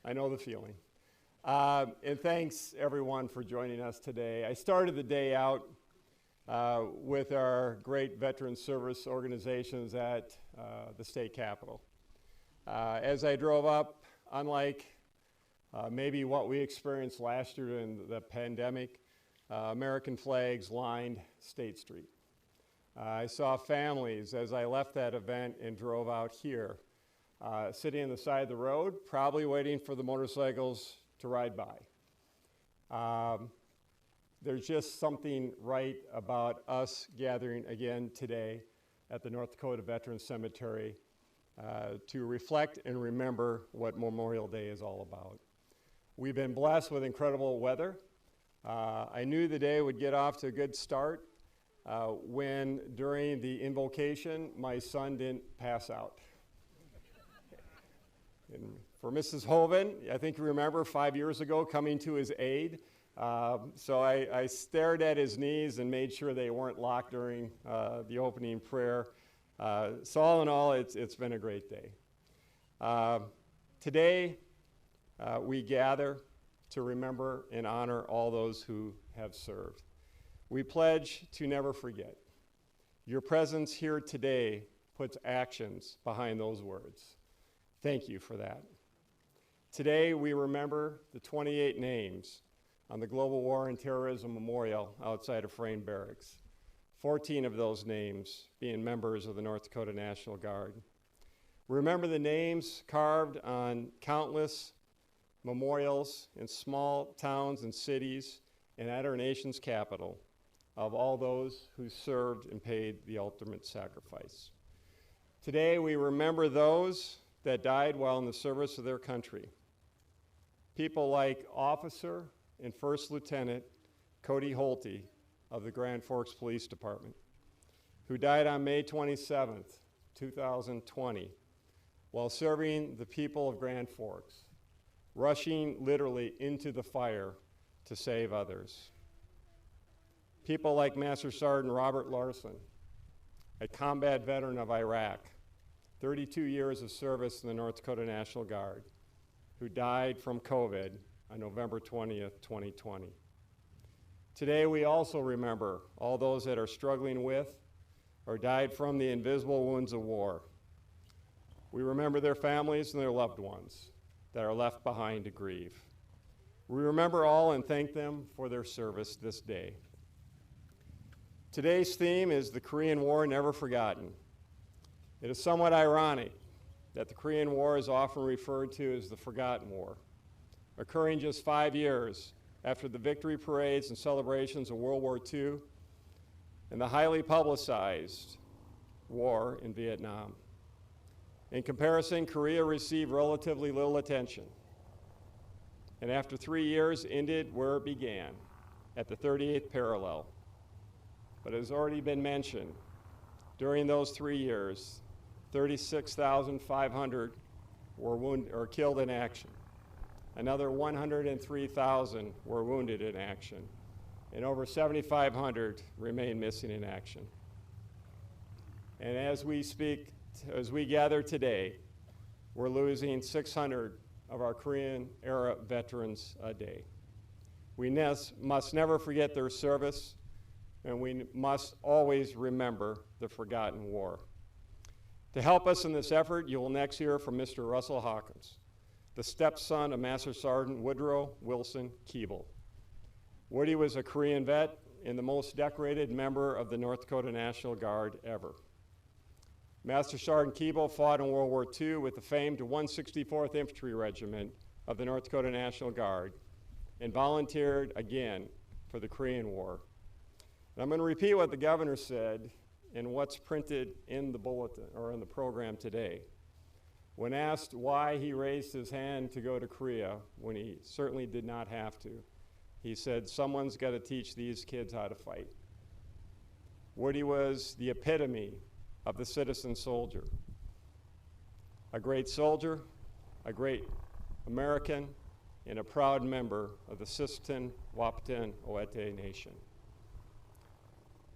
I know the feeling. And thanks everyone for joining us today. I started the day out with our great veteran service organizations at the state capitol. As I drove up, unlike maybe what we experienced last year in the pandemic, American flags lined State Street. I saw families as I left that event and drove out here, sitting on the side of the road, probably waiting for the motorcycles to ride by. There's just something right about us gathering again today at the North Dakota Veterans Cemetery to reflect and remember what Memorial Day is all about. We've been blessed with incredible weather. I knew the day would get off to a good start when, during the invocation, my son didn't pass out. And for Mrs. Hoven, I think you remember 5 years ago coming to his aid. So I stared at his knees and made sure they weren't locked during the opening prayer. So all in all, it's been a great day. Today, we gather to remember and honor all those who have served. We pledge to never forget. Your presence here today puts actions behind those words. Thank you for that. Today, we remember the 28 names on the Global War and Terrorism Memorial outside of Frayne Barracks, 14 of those names being members of the North Dakota National Guard. Remember the names carved on countless memorials in small towns and cities and at our nation's capital of all those who served and paid the ultimate sacrifice. Today, we remember those that died while in the service of their country. People like Officer and First Lieutenant Cody Holte of the Grand Forks Police Department, who died on May 27th, 2020, while serving the people of Grand Forks, rushing literally into the fire to save others. People like Master Sergeant Robert Larson, a combat veteran of Iraq, 32 years of service in the North Dakota National Guard, who died from COVID on November 20th, 2020. Today, we also remember all those that are struggling with or died from the invisible wounds of war. We remember their families and their loved ones that are left behind to grieve. We remember all and thank them for their service this day. Today's theme is the Korean War Never Forgotten. It is somewhat ironic that the Korean War is often referred to as the Forgotten War, occurring just 5 years after the victory parades and celebrations of World War II and the highly publicized war in Vietnam. In comparison, Korea received relatively little attention, and after 3 years ended where it began, at the 38th parallel. But as already been mentioned, during those 3 years, 36,500 were wounded or killed in action. Another 103,000 were wounded in action, and over 7,500 remain missing in action. And as we gather today, we're losing 600 of our Korean-era veterans a day. We must never forget their service, and we must always remember the forgotten war. To help us in this effort, you will next hear from Mr. Russell Hawkins, the stepson of Master Sergeant Woodrow Wilson Keeble. Woody was a Korean vet and the most decorated member of the North Dakota National Guard ever. Master Sergeant Keeble fought in World War II with the famed 164th Infantry Regiment of the North Dakota National Guard and volunteered again for the Korean War. And I'm going to repeat what the governor said and what's printed in the bulletin or in the program today. When asked why he raised his hand to go to Korea when he certainly did not have to, he said, someone's got to teach these kids how to fight. Woody was the epitome of the citizen soldier. A great soldier, a great American, and a proud member of the Sisseton Wahpeton Oete Nation.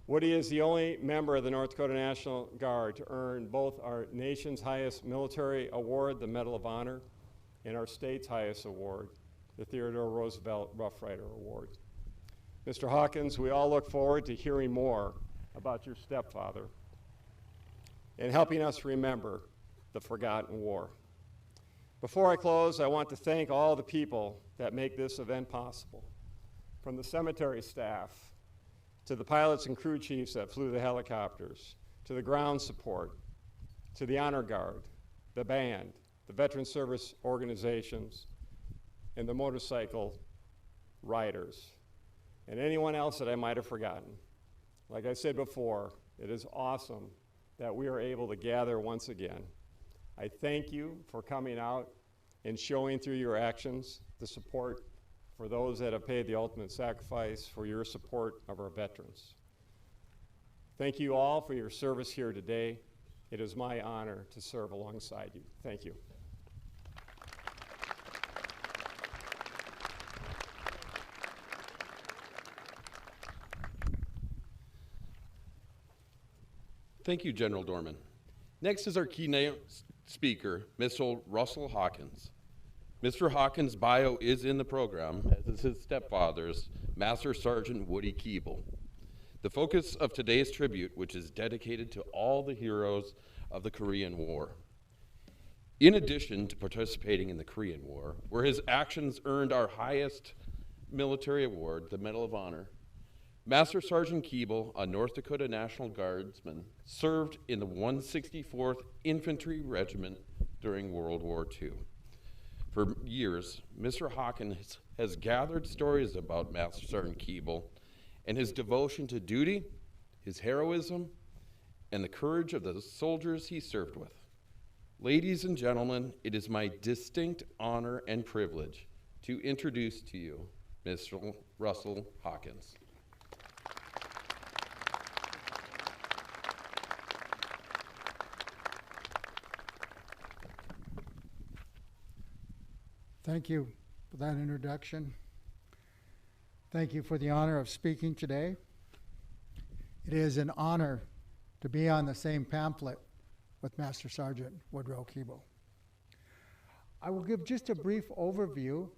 Woody is the only member of the North Dakota National Guard to earn both our nation's highest military award, the Medal of Honor, and our state's highest award, the Theodore Roosevelt Rough Rider Award. Mr. Hawkins, we all look forward to hearing more about your stepfather and helping us remember the forgotten war. Before I close, I want to thank all the people that make this event possible, from the cemetery staff, to the pilots and crew chiefs that flew the helicopters, to the ground support, to the honor guard, the band, the veteran service organizations, and the motorcycle riders, and anyone else that I might have forgotten. Like I said before, it is awesome that we are able to gather once again. I thank you for coming out and showing through your actions the support for those that have paid the ultimate sacrifice for your support of our veterans. Thank you all for your service here today. It is my honor to serve alongside you. Thank you. Thank you, General Dorman. Next is our keynote speaker, Mr. Russell Hawkins. Mr. Hawkins' bio is in the program, as is his stepfather's, Master Sergeant Woody Keeble. The focus of today's tribute, which is dedicated to all the heroes of the Korean War. In addition to participating in the Korean War, where his actions earned our highest military award, the Medal of Honor, Master Sergeant Keeble, a North Dakota National Guardsman, served in the 164th Infantry Regiment during World War II. For years, Mr. Hawkins has gathered stories about Master Sergeant Keeble and his devotion to duty, his heroism, and the courage of the soldiers he served with. Ladies and gentlemen, it is my distinct honor and privilege to introduce to you Mr. Russell Hawkins. Thank you for that introduction. Thank you for the honor of speaking today. It is an honor to be on the same pamphlet with Master Sergeant Woodrow Keeble. I will give just a brief overview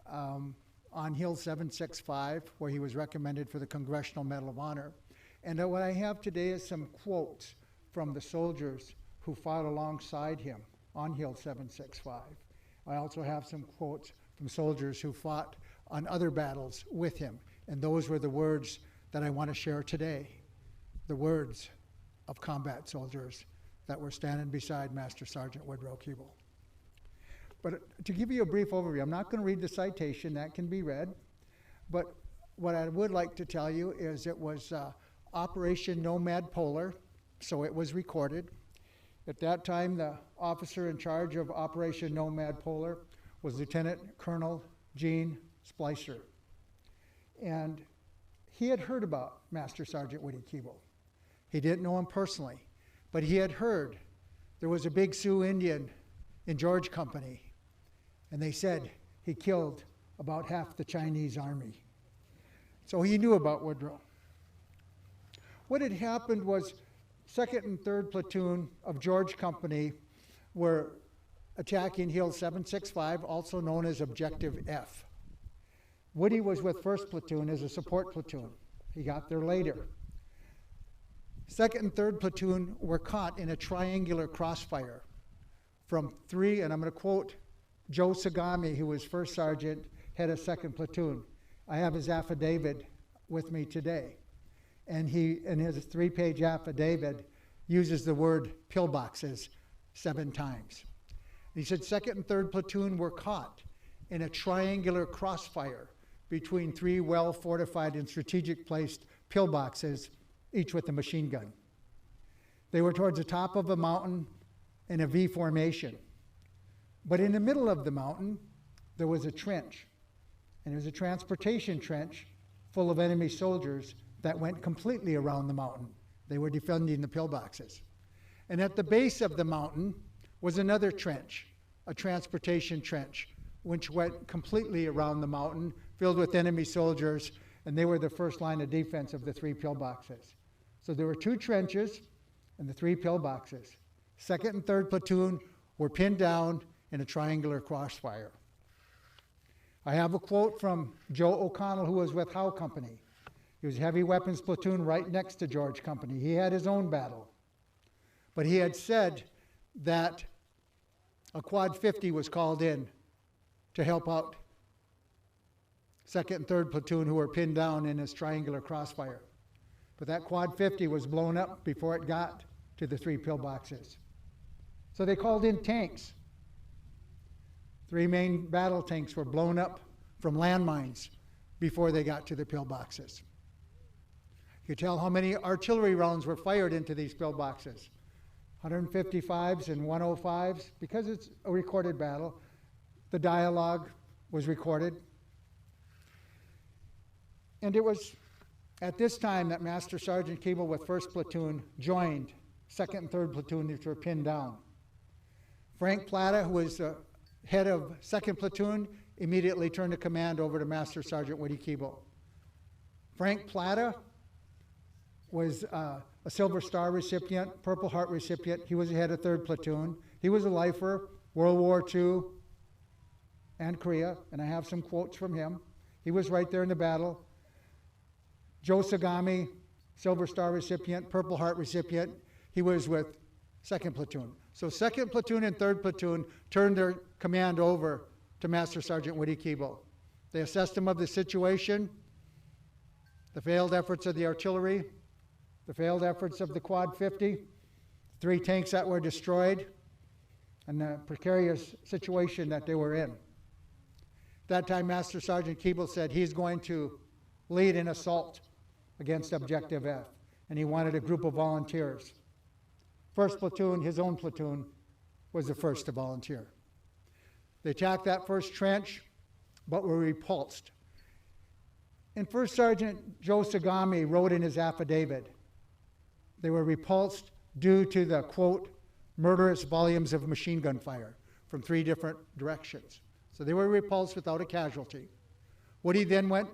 on Hill 765, where he was recommended for the Congressional Medal of Honor. And what I have today is some quotes from the soldiers who fought alongside him on Hill 765. I also have some quotes from soldiers who fought on other battles with him. And those were the words that I want to share today, the words of combat soldiers that were standing beside Master Sergeant Woodrow Keeble. But to give you a brief overview, I'm not going to read the citation, that can be read. But what I would like to tell you is it was Operation Nomad Polar, so it was recorded. At that time, the officer in charge of Operation Nomad Polar was Lieutenant Colonel Gene Splicer. And he had heard about Master Sergeant Woody Keeble. He didn't know him personally, but he had heard there was a big Sioux Indian in George Company, and they said he killed about half the Chinese army. So he knew about Woodrow. What had happened was 2nd and 3rd Platoon of George Company were attacking Hill 765, also known as Objective F. Woody was with 1st Platoon as a support platoon. He got there later. 2nd and 3rd Platoon were caught in a triangular crossfire from 3, and I'm going to quote Joe Sagami, who was 1st Sergeant, head of 2nd Platoon. I have his affidavit with me today. And he, in his 3-page affidavit, uses the word pillboxes 7 times. He said 2nd and 3rd Platoon were caught in a triangular crossfire between 3 well-fortified and strategic placed pillboxes, each with a machine gun. They were towards the top of a mountain in a V formation. But in the middle of the mountain, there was a trench. And it was a transportation trench full of enemy soldiers that went completely around the mountain. They were defending the pillboxes. And at the base of the mountain was another trench, a transportation trench, which went completely around the mountain, filled with enemy soldiers, and they were the first line of defense of the 3 pillboxes. So there were 2 trenches and the 3 pillboxes. 2nd and 3rd Platoon were pinned down in a triangular crossfire. I have a quote from Joe O'Connell, who was with Howe Company. He was heavy weapons platoon right next to George Company. He had his own battle. But he had said that a Quad 50 was called in to help out 2nd and 3rd Platoon who were pinned down in this triangular crossfire. But that Quad 50 was blown up before it got to the 3 pillboxes. So they called in tanks. 3 main battle tanks were blown up from landmines before they got to the pillboxes. You could tell how many artillery rounds were fired into these pillboxes. 155s and 105s. Because it's a recorded battle, the dialogue was recorded. And it was at this time that Master Sergeant Keeble with 1st Platoon joined 2nd and 3rd Platoon, which were pinned down. Frank Plata, who was head of 2nd Platoon, immediately turned the command over to Master Sergeant Woody Keeble. Frank Plata was a Silver Star recipient, Purple Heart recipient. He was the head of 3rd Platoon. He was a lifer, World War II and Korea, and I have some quotes from him. He was right there in the battle. Joe Sagami, Silver Star recipient, Purple Heart recipient. He was with 2nd Platoon. So 2nd Platoon and 3rd Platoon turned their command over to Master Sergeant Woody Keeble. They assessed him of the situation, the failed efforts of the artillery, the failed efforts of the Quad 50, 3 tanks that were destroyed, and the precarious situation that they were in. At that time, Master Sergeant Keeble said he's going to lead an assault against Objective F, and he wanted a group of volunteers. 1st Platoon, his own platoon, was the first to volunteer. They attacked that first trench, but were repulsed. And 1st Sergeant Joe Sagami wrote in his affidavit, they were repulsed due to the, quote, murderous volumes of machine gun fire from 3 different directions. So they were repulsed without a casualty. Woody then went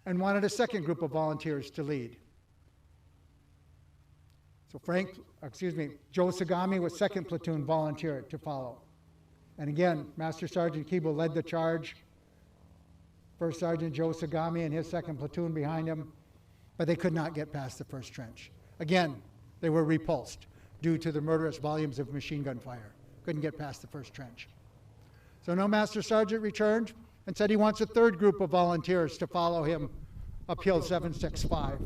and wanted a 2nd group of volunteers to lead. So Joe Sagami with 2nd Platoon volunteered to follow. And again, Master Sergeant Keeble led the charge. 1st Sergeant Joe Sagami and his 2nd Platoon behind him, but they could not get past the first trench. Again, they were repulsed due to the murderous volumes of machine gun fire. Couldn't get past the first trench. So no Master Sergeant returned and said he wants a 3rd group of volunteers to follow him up Hill 765.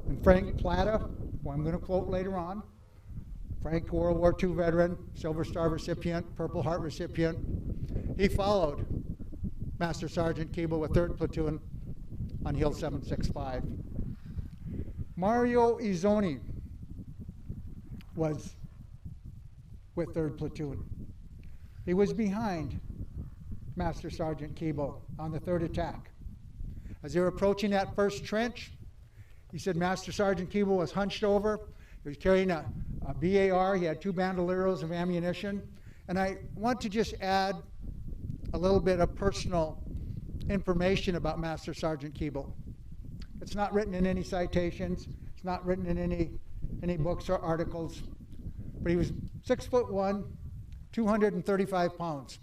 And Frank Plata, who I'm going to quote later on, Frank, World War II veteran, Silver Star recipient, Purple Heart recipient, he followed Master Sergeant Keeble with 3rd Platoon on Hill 765. Mario Izzoni was with 3rd Platoon. He was behind Master Sergeant Keeble on the 3rd attack. As they were approaching that first trench, he said Master Sergeant Keeble was hunched over. He was carrying a BAR. He had 2 bandoleros of ammunition. And I want to just add a little bit of personal information about Master Sergeant Keeble. It's not written in any citations. It's not written in any books or articles. But he was 6'1", 235 pounds.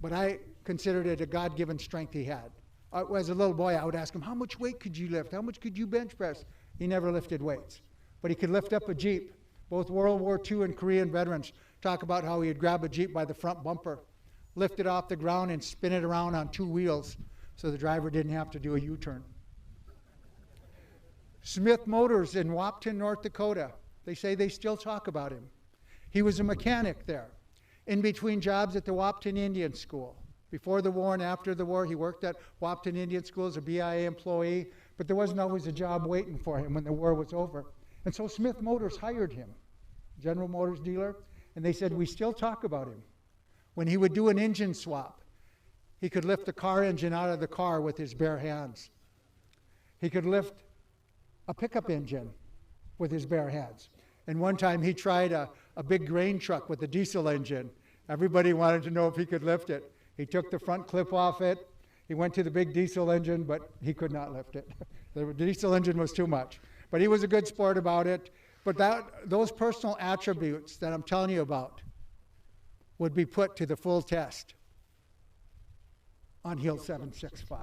But I considered it a God-given strength he had. As a little boy, I would ask him, how much weight could you lift? How much could you bench press? He never lifted weights. But he could lift up a Jeep. Both World War II and Korean veterans talk about how he would grab a Jeep by the front bumper, lift it off the ground, and spin it around on 2 wheels so the driver didn't have to do a U-turn. Smith Motors in Wapton, North Dakota, they say they still talk about him. He was a mechanic there. In between jobs at the Wapton Indian School. Before the war and after the war, he worked at Wapton Indian School as a BIA employee, but there wasn't always a job waiting for him when the war was over. And so Smith Motors hired him, General Motors dealer, and they said, we still talk about him. When he would do an engine swap, he could lift the car engine out of the car with his bare hands. He could lift a pickup engine with his bare hands. And one time he tried a big grain truck with a diesel engine. Everybody wanted to know if he could lift it. He took the front clip off it. He went to the big diesel engine, but he could not lift it. The diesel engine was too much. But he was a good sport about it. But those personal attributes that I'm telling you about would be put to the full test on Hill 765.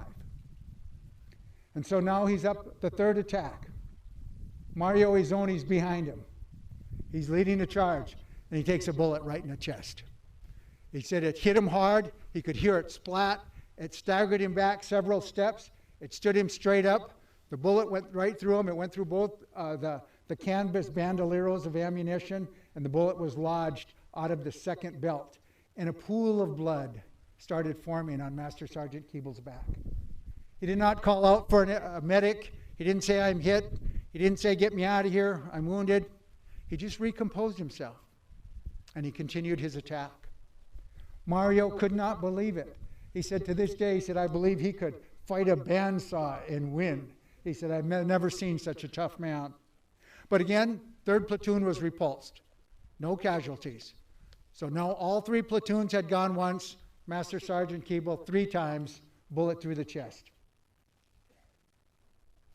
And so now he's up the 3rd attack. Mario Izzoni's behind him. He's leading the charge, and he takes a bullet right in the chest. He said it hit him hard. He could hear it splat. It staggered him back several steps. It stood him straight up. The bullet went right through him. It went through both the canvas bandoleros of ammunition, and the bullet was lodged out of the 2nd belt. And a pool of blood started forming on Master Sergeant Keeble's back. He did not call out for a medic. He didn't say, I'm hit. He didn't say, get me out of here, I'm wounded. He just recomposed himself, and he continued his attack. Mario could not believe it. He said to this day, he said, I believe he could fight a bandsaw and win. He said, I've never seen such a tough man. But again, 3rd platoon was repulsed. No casualties. So now all 3 platoons had gone once. Master Sergeant Keeble 3 times, bullet through the chest.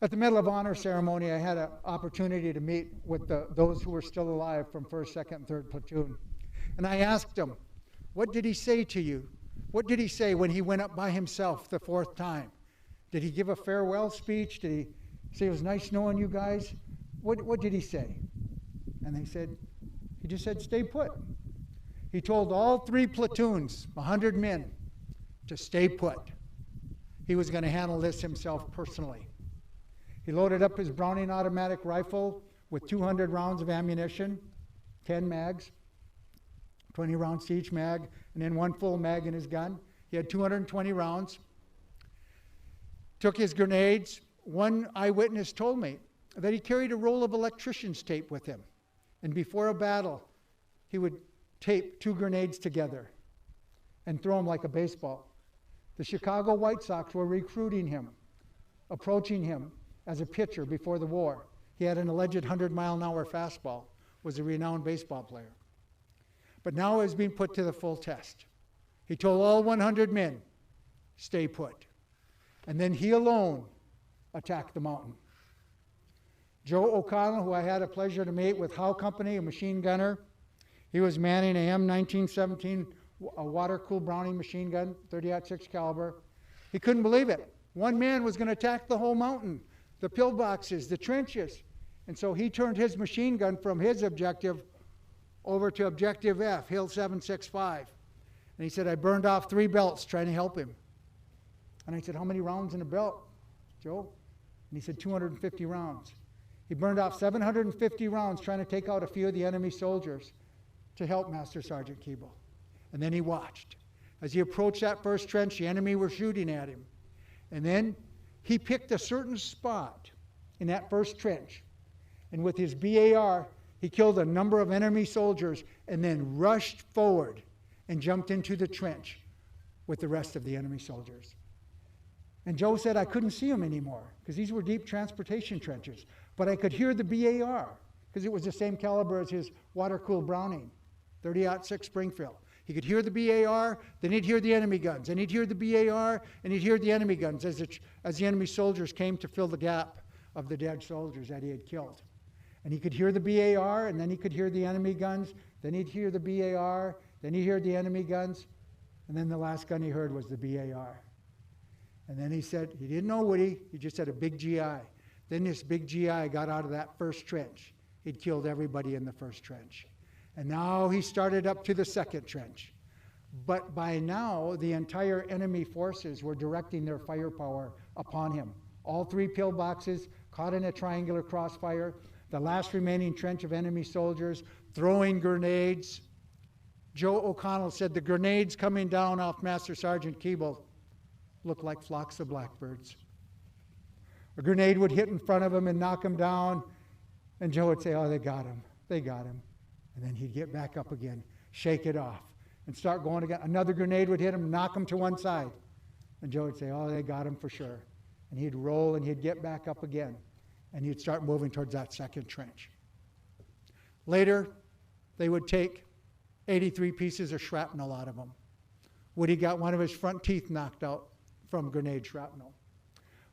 At the Medal of Honor ceremony, I had an opportunity to meet with those who were still alive from 1st, 2nd, and 3rd platoon. And I asked him, what did he say to you? What did he say when he went up by himself the 4th time? Did he give a farewell speech? Did he say it was nice knowing you guys? What did he say? And he just said, stay put. He told all 3 platoons, 100 men, to stay put. He was going to handle this himself personally. He loaded up his Browning automatic rifle with 200 rounds of ammunition, 10 mags, 20 rounds to each mag, and then 1 full mag in his gun. He had 220 rounds. Took his grenades. One eyewitness told me that he carried a roll of electrician's tape with him. And before a battle, he would tape 2 grenades together and throw them like a baseball. The Chicago White Sox were recruiting him, approaching him as a pitcher before the war. He had an alleged 100-mile-an-hour fastball, was a renowned baseball player. But now he's being put to the full test. He told all 100 men, stay put. And then he alone attacked the mountain. Joe O'Connell, who I had a pleasure to meet with Howe Company, a machine gunner, he was manning a M1917, a water-cooled Browning machine gun, 30-06 caliber. He couldn't believe it. One man was going to attack the whole mountain, the pillboxes, the trenches. And so he turned his machine gun from his objective over to objective F, Hill 765. And he said, I burned off 3 belts trying to help him. And I said, how many rounds in a belt, Joe? And he said, 250 rounds. He burned off 750 rounds trying to take out a few of the enemy soldiers to help Master Sergeant Keeble. And then he watched. As he approached that first trench, the enemy were shooting at him. And then he picked a certain spot in that first trench. And with his BAR, he killed a number of enemy soldiers and then rushed forward and jumped into the trench with the rest of the enemy soldiers. And Joe said, I couldn't see him anymore because these were deep transportation trenches. But I could hear the BAR because it was the same caliber as his water-cooled Browning, 30-06 Springfield. He could hear the BAR, then he'd hear the enemy guns, and he'd hear the BAR, and he'd hear the enemy guns as the enemy soldiers came to fill the gap of the dead soldiers that he had killed. And he could hear the BAR, and then he could hear the enemy guns, then he'd hear the BAR, then he'd hear the enemy guns, and then the last gun he heard was the BAR. And then he said, he didn't know Woody, he just had a big GI. Then this big GI got out of that first trench. He'd killed everybody in the first trench. And now he started up to the second trench. But by now, the entire enemy forces were directing their firepower upon him. All 3 pillboxes caught in a triangular crossfire. The last remaining trench of enemy soldiers throwing grenades. Joe O'Connell said the grenades coming down off Master Sergeant Keeble looked like flocks of blackbirds. A grenade would hit in front of him and knock him down, and Joe would say, oh, they got him, they got him. And then he'd get back up again, shake it off, and start going again. Another grenade would hit him, knock him to one side. And Joe would say, oh, they got him for sure. And he'd roll and he'd get back up again, and he'd start moving towards that second trench. Later, they would take 83 pieces of shrapnel out of him. Woody got one of his front teeth knocked out from grenade shrapnel.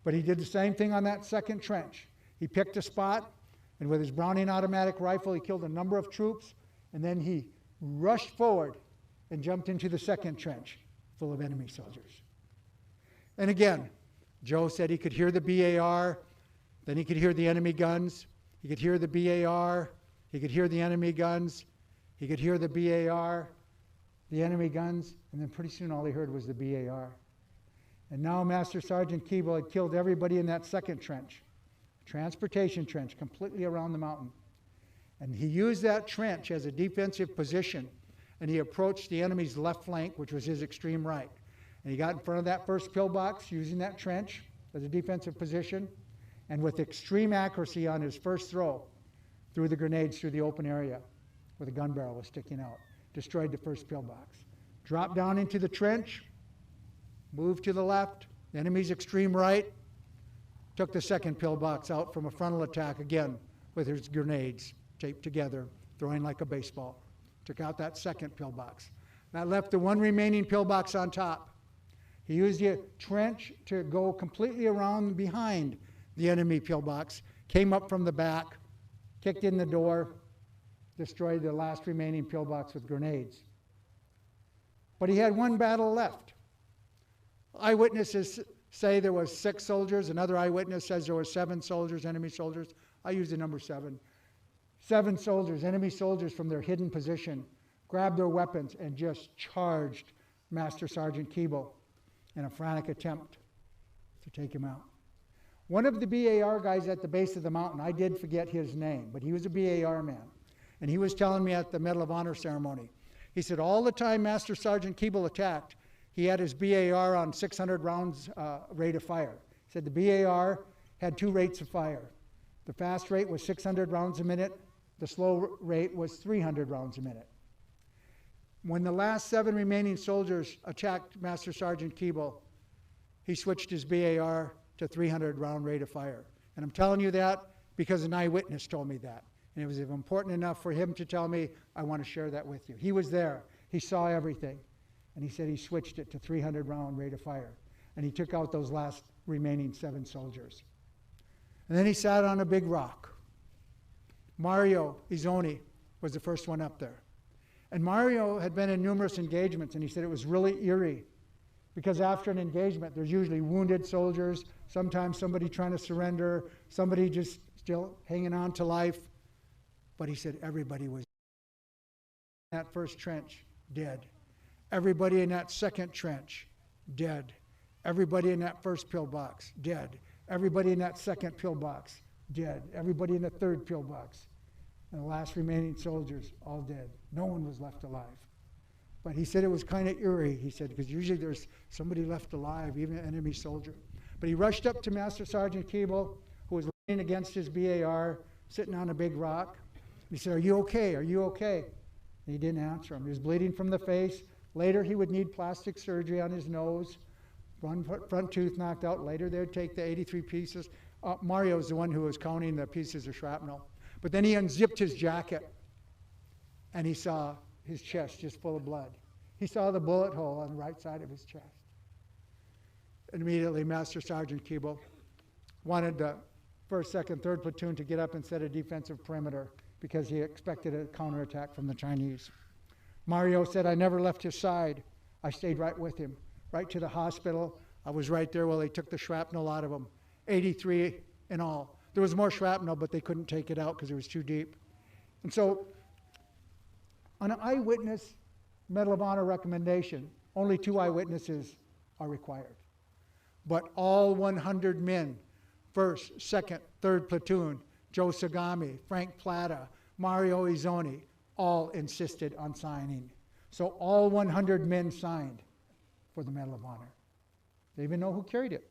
But he did the same thing on that second trench. He picked a spot, and with his Browning automatic rifle, he killed a number of troops, and then he rushed forward and jumped into the second trench full of enemy soldiers. And again, Joe said he could hear the BAR, then he could hear the enemy guns, he could hear the BAR, he could hear the enemy guns, he could hear the BAR, the enemy guns, and then pretty soon all he heard was the BAR. And now Master Sergeant Keeble had killed everybody in that second trench, transportation trench, completely around the mountain. And he used that trench as a defensive position, and he approached the enemy's left flank, which was his extreme right. And he got in front of that first pillbox using that trench as a defensive position, and with extreme accuracy on his first throw threw the grenades through the open area where the gun barrel was sticking out, destroyed the first pillbox. Dropped down into the trench, moved to the left, the enemy's extreme right, took the second pillbox out from a frontal attack again with his grenades taped together, throwing like a baseball. Took out that second pillbox. That left the one remaining pillbox on top. He used the trench to go completely around behind the enemy pillbox, came up from the back, kicked in the door, destroyed the last remaining pillbox with grenades. But he had one battle left. Eyewitnesses say there was 6 soldiers. Another eyewitness says there were 7 soldiers, enemy soldiers. I use the number 7. 7 soldiers, enemy soldiers from their hidden position, grabbed their weapons and just charged Master Sergeant Keeble in a frantic attempt to take him out. One of the BAR guys at the base of the mountain, I did forget his name, but he was a BAR man. And he was telling me at the Medal of Honor ceremony, he said all the time Master Sergeant Keeble attacked, he had his BAR on 600 rounds rate of fire. He said the BAR had 2 rates of fire. The fast rate was 600 rounds a minute. The slow rate was 300 rounds a minute. When the last 7 remaining soldiers attacked Master Sergeant Keeble, he switched his BAR to 300 round rate of fire. And I'm telling you that because an eyewitness told me that. And it was important enough for him to tell me, I want to share that with you. He was there. He saw everything. And he said he switched it to 300 round rate of fire. And he took out those last remaining 7 soldiers. And then he sat on a big rock. Mario Izzoni was the first one up there. And Mario had been in numerous engagements, and he said it was really eerie because after an engagement, there's usually wounded soldiers, sometimes somebody trying to surrender, somebody just still hanging on to life. But he said everybody was in that first trench, dead. Everybody in that second trench, dead. Everybody in that first pillbox, dead. Everybody in that second pillbox, dead. Everybody in the third pillbox. And the last remaining soldiers, all dead. No one was left alive. But he said it was kind of eerie, he said, because usually there's somebody left alive, even an enemy soldier. But he rushed up to Master Sergeant Keeble, who was leaning against his BAR, sitting on a big rock. He said, "Are you okay? Are you okay?" And he didn't answer him. He was bleeding from the face. Later, he would need plastic surgery on his nose. One front tooth knocked out. Later, they would take the 83 pieces. Mario's the one who was counting the pieces of shrapnel. But then he unzipped his jacket, and he saw his chest just full of blood. He saw the bullet hole on the right side of his chest. And immediately, Master Sergeant Keeble wanted the 1st, 2nd, 3rd platoon to get up and set a defensive perimeter because he expected a counterattack from the Chinese. Mario said, "I never left his side. I stayed right with him, right to the hospital. I was right there while they took the shrapnel out of him, 83 in all. There was more shrapnel, but they couldn't take it out because it was too deep." And so, on an eyewitness Medal of Honor recommendation, only 2 eyewitnesses are required. But all 100 men, 1st, 2nd, 3rd platoon, Joe Sagami, Frank Plata, Mario Izzoni, all insisted on signing. So all 100 men signed for the Medal of Honor. They even know who carried it.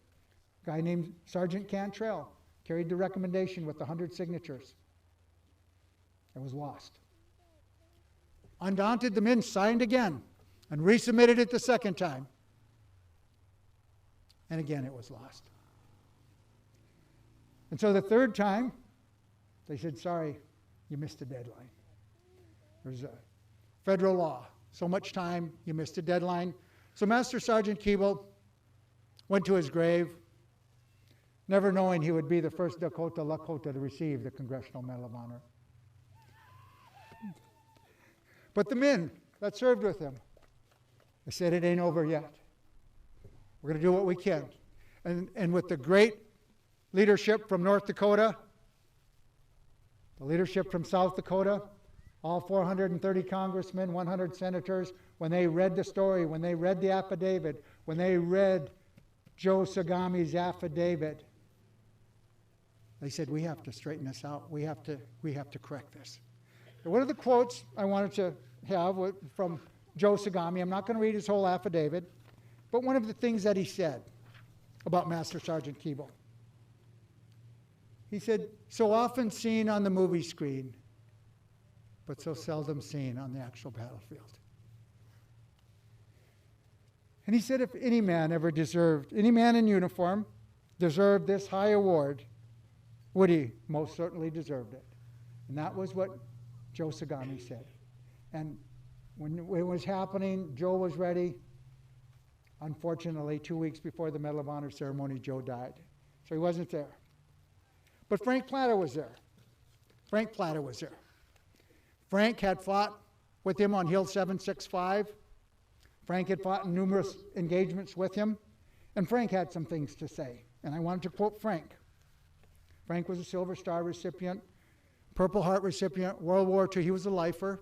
A guy named Sergeant Cantrell carried the recommendation with 100 signatures. It was lost. Undaunted, the men signed again and resubmitted it the 2nd time. And again, it was lost. And so the 3rd time, they said, "Sorry, you missed the deadline. There's a federal law. So much time, you missed a deadline." So Master Sergeant Keeble went to his grave, never knowing he would be the first Dakota Lakota to receive the Congressional Medal of Honor. But the men that served with him, they said, "It ain't over yet. We're going to do what we can." And with the great leadership from North Dakota, the leadership from South Dakota, all 430 congressmen, 100 senators, when they read the story, when they read the affidavit, when they read Joe Sagami's affidavit, they said, "We have to straighten this out. We have to correct this." And one of the quotes I wanted to have from Joe Sagami, I'm not going to read his whole affidavit, but one of the things that he said about Master Sergeant Keeble. He said, so often seen on the movie screen, but so seldom seen on the actual battlefield. And he said if any man ever deserved, any man in uniform deserved this high award, Woody most certainly deserved it. And that was what Joe Sagami said. And when it was happening, Joe was ready. Unfortunately, 2 weeks before the Medal of Honor ceremony, Joe died. So he wasn't there. But Frank Platter was there. Frank Platter was there. Frank had fought with him on Hill 765. Frank had fought in numerous engagements with him. And Frank had some things to say. And I wanted to quote Frank. Frank was a Silver Star recipient, Purple Heart recipient, World War II. He was a lifer.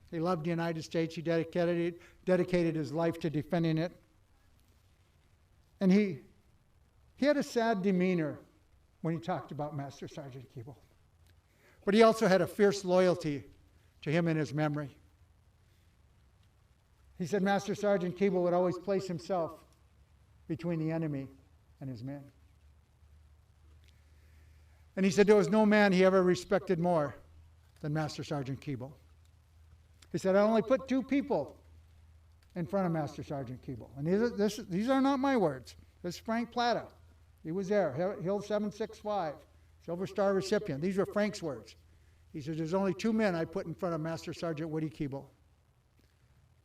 He loved the United States. He dedicated his life to defending it. And he had a sad demeanor when he talked about Master Sergeant Keeble. But he also had a fierce loyalty to him in his memory. He said Master Sergeant Keeble would always place himself between the enemy and his men. And he said there was no man he ever respected more than Master Sergeant Keeble. He said, I only put two people in front of Master Sergeant Keeble. And these are not my words. This is Frank Platter. He was there, Hill 765, Silver Star recipient. These were Frank's words. He said, there's only two men I put in front of Master Sergeant Woody Keeble.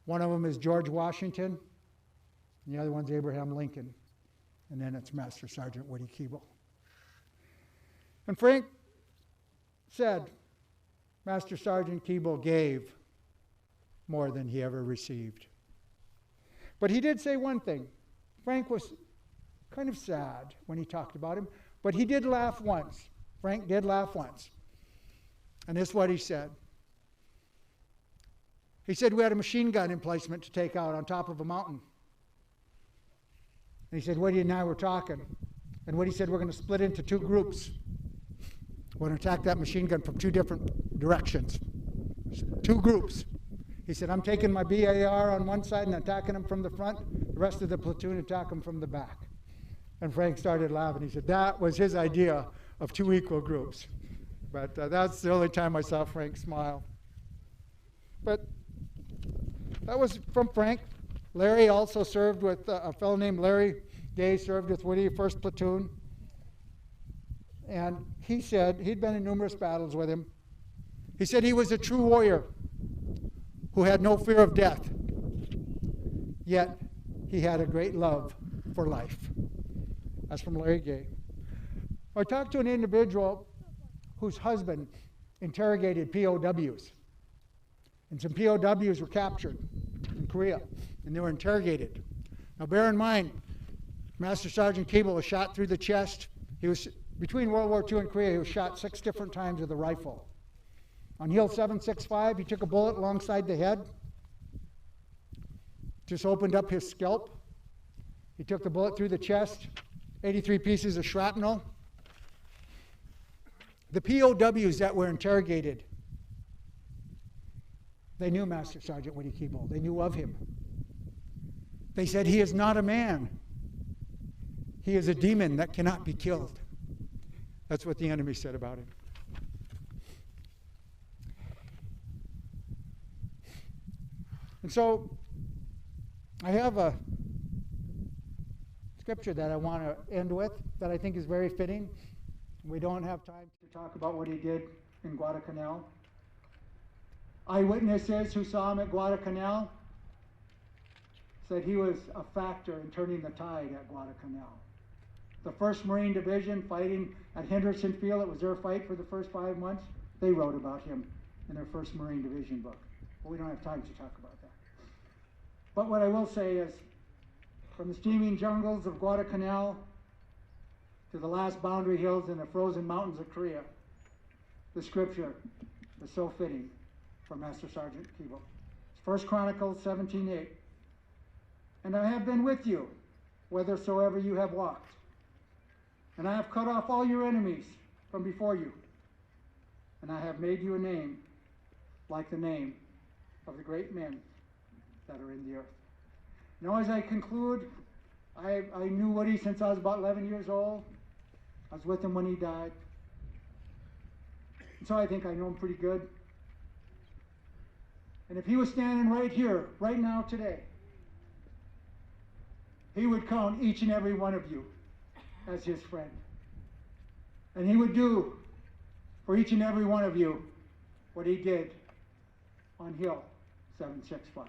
One of them is George Washington, and the other one's Abraham Lincoln. And then it's Master Sergeant Woody Keeble. And Frank said, Master Sergeant Keeble gave more than he ever received. But he did say one thing. Frank was kind of sad when he talked about him, but he did laugh once. Frank did laugh once. And this is what he said. He said we had a machine gun emplacement to take out on top of a mountain. And he said, Woody and I were talking. And Woody said, we're going to split into two groups. We're going to attack that machine gun from two different directions. Two groups. He said, I'm taking my BAR on one side and attacking them from the front. The rest of the platoon attack them from the back. And Frank started laughing. He said that was his idea of two equal groups. But that's the only time I saw Frank smile. But that was from Frank. Larry also served with a fellow named Larry Gay, served with Woody, 1st Platoon. And he said, he'd been in numerous battles with him. He said he was a true warrior who had no fear of death, yet he had a great love for life. That's from Larry Gay. I talked to an individual whose husband interrogated POWs. And some POWs were captured in Korea, and they were interrogated. Now bear in mind, Master Sergeant Keeble was shot through the chest. He was, between World War II and Korea, he was shot 6 different times with a rifle. On Hill 765, he took a bullet alongside the head, just opened up his scalp. He took the bullet through the chest, 83 pieces of shrapnel. The POWs that were interrogated, they knew Master Sergeant Woody Keeble. They knew of him. They said, he is not a man. He is a demon that cannot be killed. That's what the enemy said about him. And so, I have a scripture that I want to end with that I think is very fitting. We don't have time to talk about what he did in Guadalcanal. Eyewitnesses who saw him at Guadalcanal said he was a factor in turning the tide at Guadalcanal. The 1st Marine Division fighting at Henderson Field, it was their fight for the first 5 months, they wrote about him in their 1st Marine Division book. But we don't have time to talk about that. But what I will say is, from the steaming jungles of Guadalcanal to the last boundary hills in the frozen mountains of Korea, the scripture is so fitting for Master Sergeant Keeble. It's 1 Chronicles 17:8. And I have been with you, whithersoever you have walked. And I have cut off all your enemies from before you. And I have made you a name like the name of the great men that are in the earth. Now as I conclude, I knew Woody since I was about 11 years old. I was with him when he died. And so I think I know him pretty good. And if he was standing right here, right now, today, he would count each and every one of you as his friend. And he would do for each and every one of you what he did on Hill 765.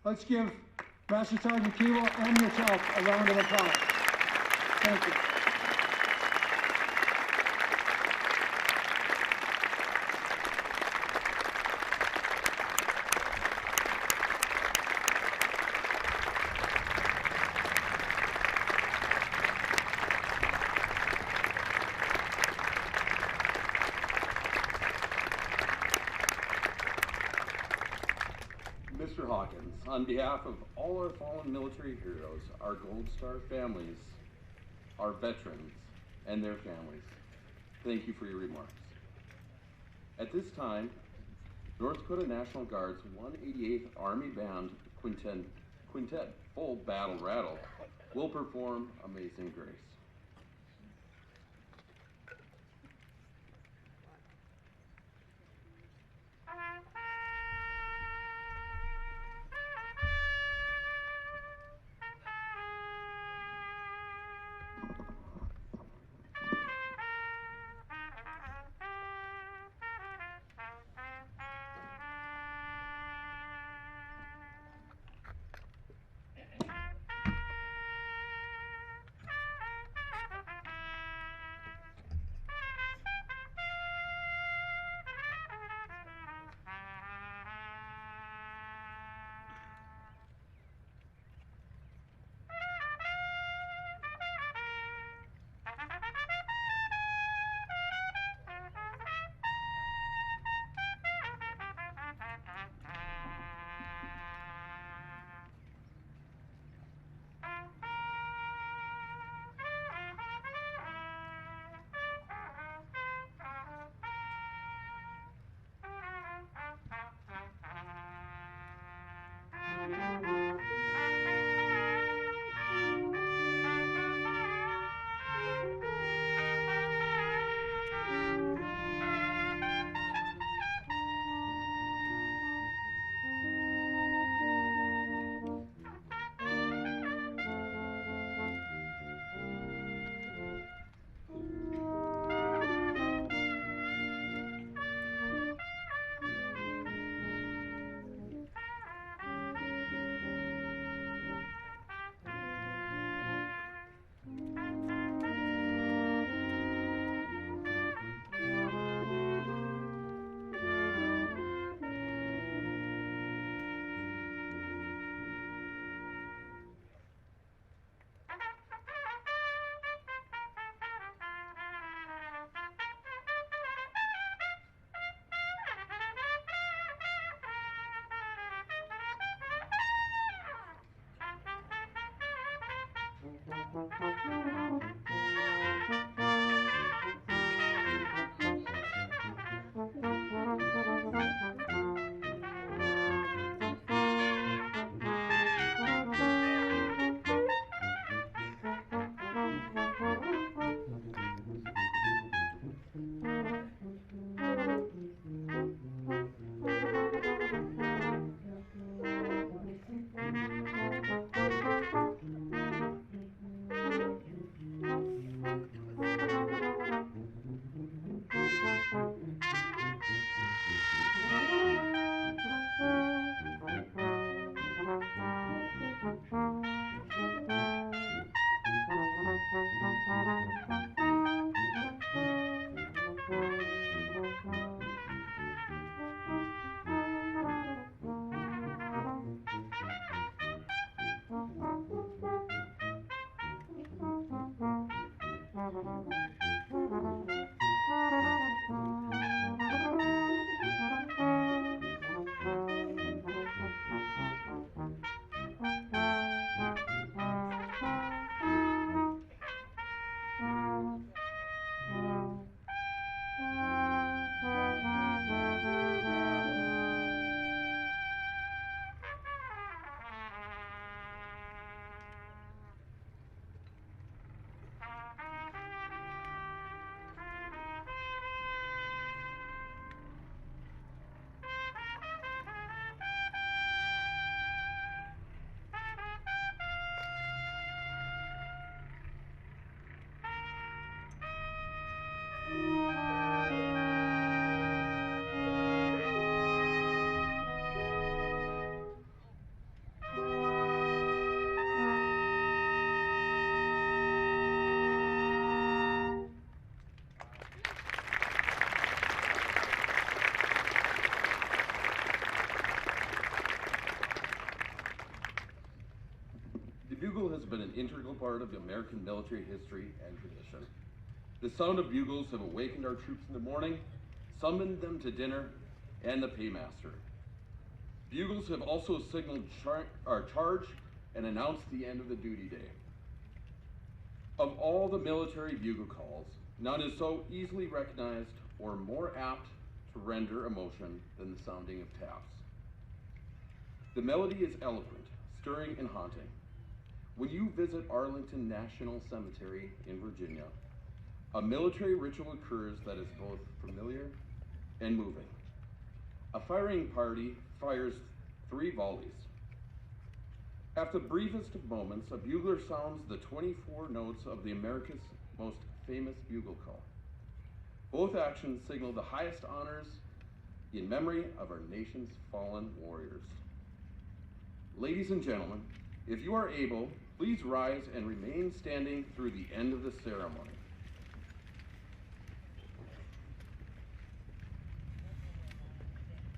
Let's give Master Sergeant Keeble and yourself a round of applause. Thank you. Mr. Hawkins, on behalf of all our fallen military heroes, our Gold Star families, our veterans, and their families, thank you for your remarks. At this time, North Dakota National Guard's 188th Army Band Quintet Full Battle Rattle will perform Amazing Grace. bugle has been an integral part of American military history and tradition. The sound of bugles have awakened our troops in the morning, summoned them to dinner, and the paymaster. Bugles have also signaled our charge and announced the end of the duty day. Of all the military bugle calls, none is so easily recognized or more apt to render emotion than the sounding of taps. The melody is eloquent, stirring, and haunting. When you visit Arlington National Cemetery in Virginia, a military ritual occurs that is both familiar and moving. A firing party fires 3 volleys. At the briefest of moments, a bugler sounds the 24 notes of the America's most famous bugle call. Both actions signal the highest honors in memory of our nation's fallen warriors. Ladies and gentlemen, if you are able, please rise and remain standing through the end of the ceremony.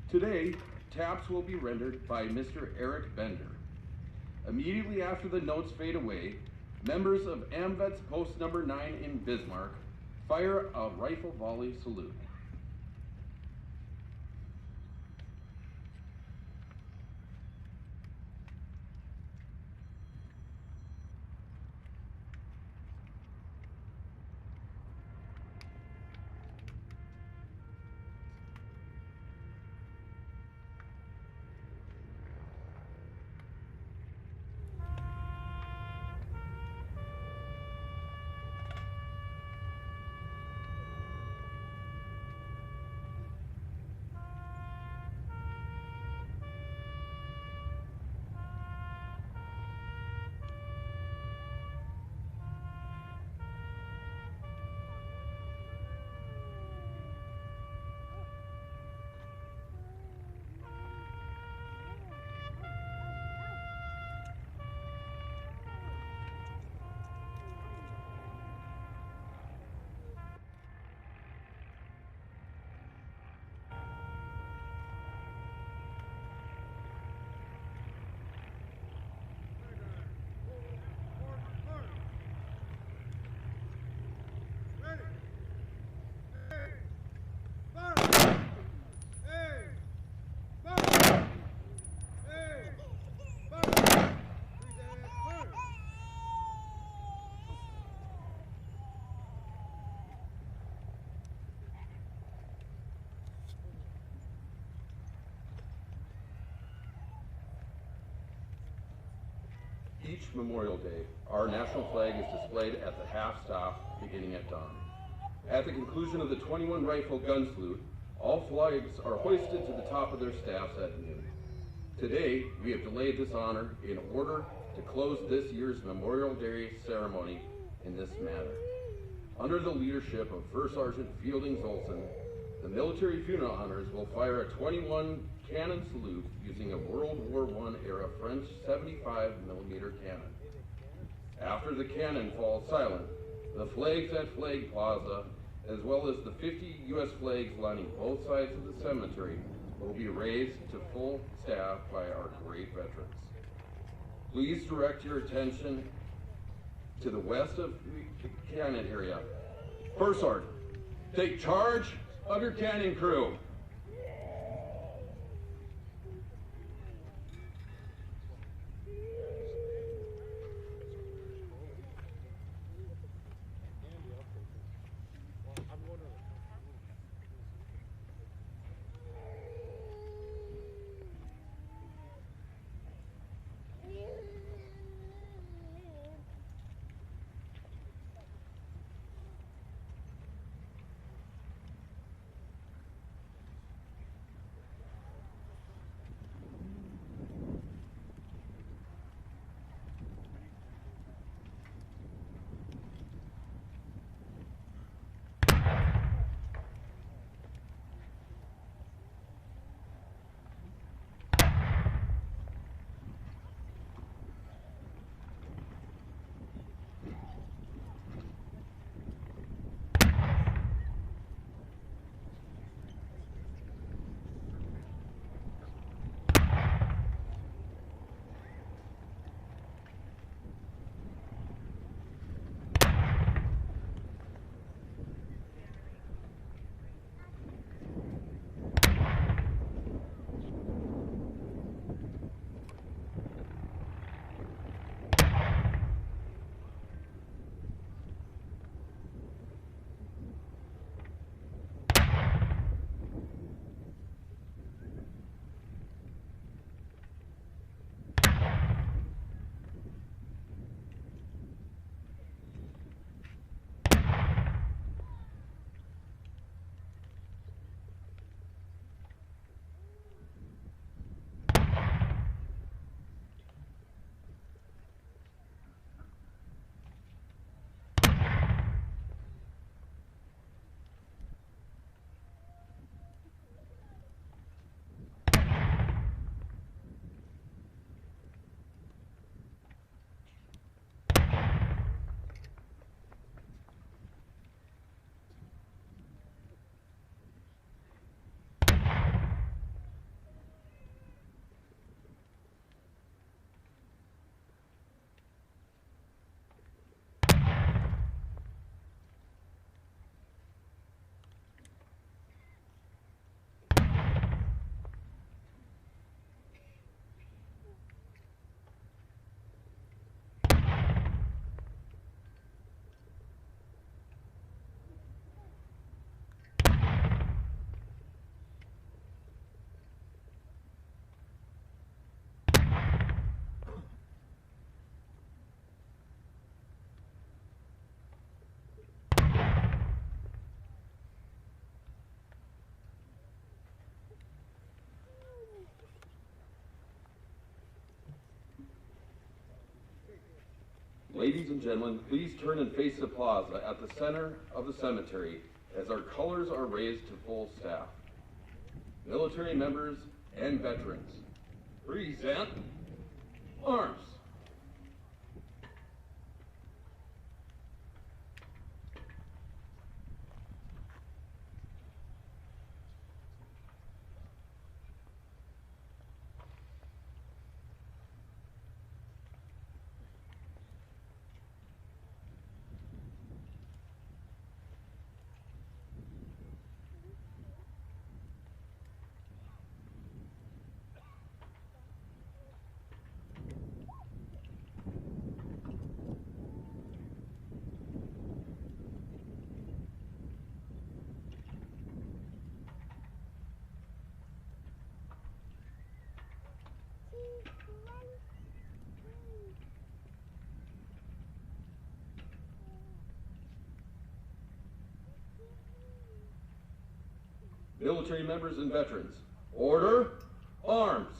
Today, taps will be rendered by Mr. Eric Bender. Immediately after the notes fade away, members of AMVET's Post Number 9 in Bismarck fire a rifle volley salute. Each Memorial Day, our national flag is displayed at the half stop beginning at dawn. At the conclusion of the 21 rifle gun salute, all flags are hoisted to the top of their staffs at noon. Today, we have delayed this honor in order to close this year's Memorial Day ceremony in this manner. Under the leadership of First Sergeant Fieldings Olson, the military funeral honors will fire a 21 cannon salute using a World War I era French 75mm cannon. After the cannon falls silent, the flags at Flag Plaza, as well as the 50 U.S. flags lining both sides of the cemetery, will be raised to full staff by our great veterans. Please direct your attention to the west of the cannon area. First Sergeant, take charge of your cannon crew. Ladies and gentlemen, please turn and face the plaza at the center of the cemetery as our colors are raised to full staff. Military members and veterans, present arms. Military members and veterans, order, arms.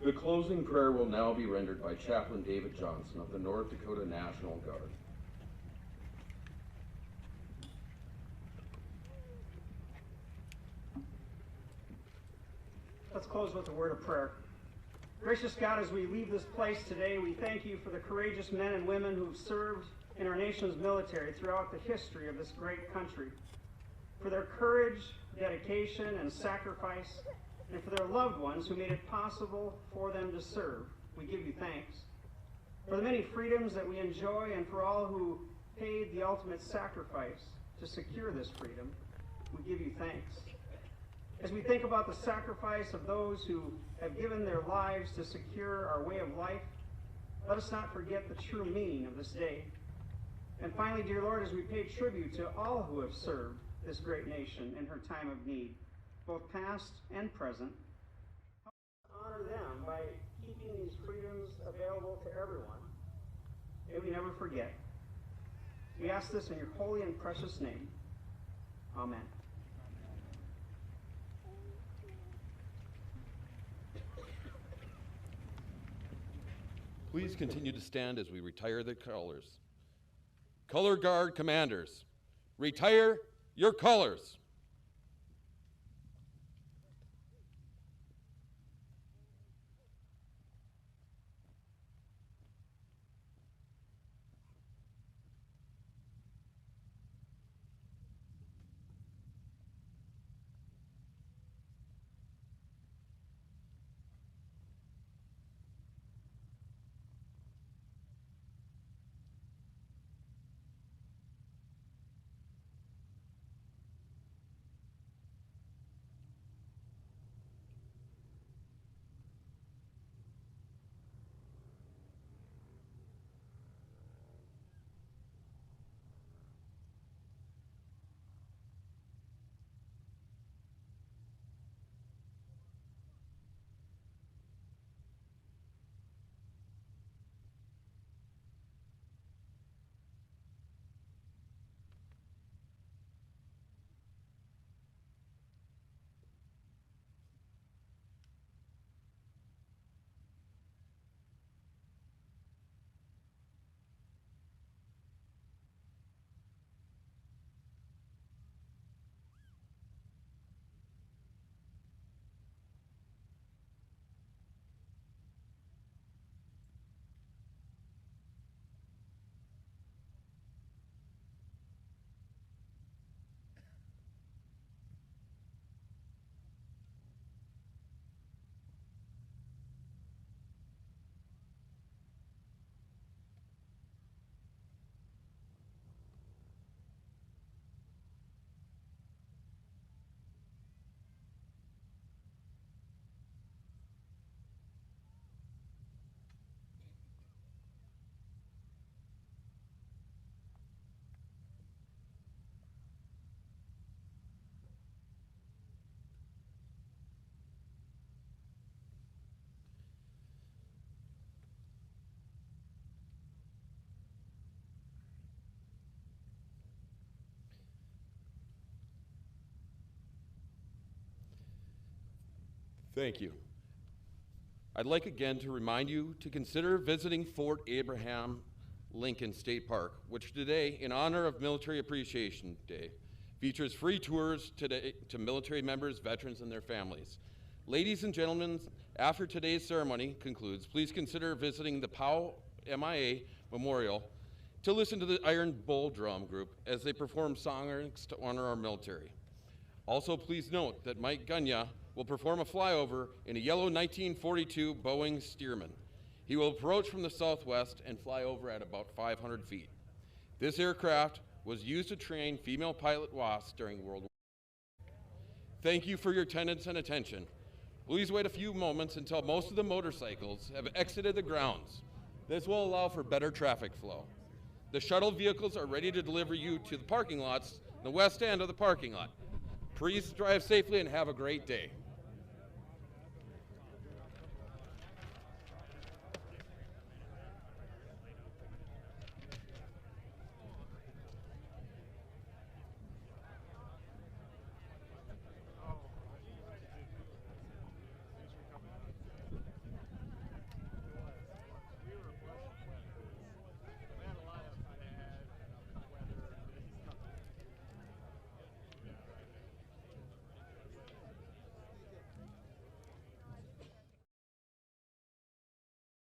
The closing prayer will now be rendered by Chaplain David Johnson of the North Dakota National Guard. Let's close with a word of prayer. Gracious God, as we leave this place today, we thank you for the courageous men and women who've served in our nation's military throughout the history of this great country, for their courage, dedication, and sacrifice, and for their loved ones who made it possible for them to serve. We give you thanks. For the many freedoms that we enjoy and for all who paid the ultimate sacrifice to secure this freedom, we give you thanks. As we think about the sacrifice of those who have given their lives to secure our way of life, let us not forget the true meaning of this day. And finally, dear Lord, as we pay tribute to all who have served this great nation in her time of need, both past and present, help us honor them by keeping these freedoms available to everyone. May we never forget. We ask this in your holy and precious name. Amen. Please continue to stand as we retire the colors. Color Guard commanders, retire your colors. Thank you. I'd like again to remind you to consider visiting Fort Abraham Lincoln State Park, which today, in honor of Military Appreciation Day, features free tours today to military members, veterans, and their families. Ladies and gentlemen, after today's ceremony concludes, please consider visiting the POW MIA Memorial to listen to the Iron Bull Drum Group as they perform songs to honor our military. Also, please note that Mike Gunya will perform a flyover in a yellow 1942 Boeing Stearman. He will approach from the southwest and fly over at about 500 feet. This aircraft was used to train female pilot WASPs during World War II. Thank you for your attendance and attention. Please wait a few moments until most of the motorcycles have exited the grounds. This will allow for better traffic flow. The shuttle vehicles are ready to deliver you to the parking lots, the west end of the parking lot. Please drive safely and have a great day.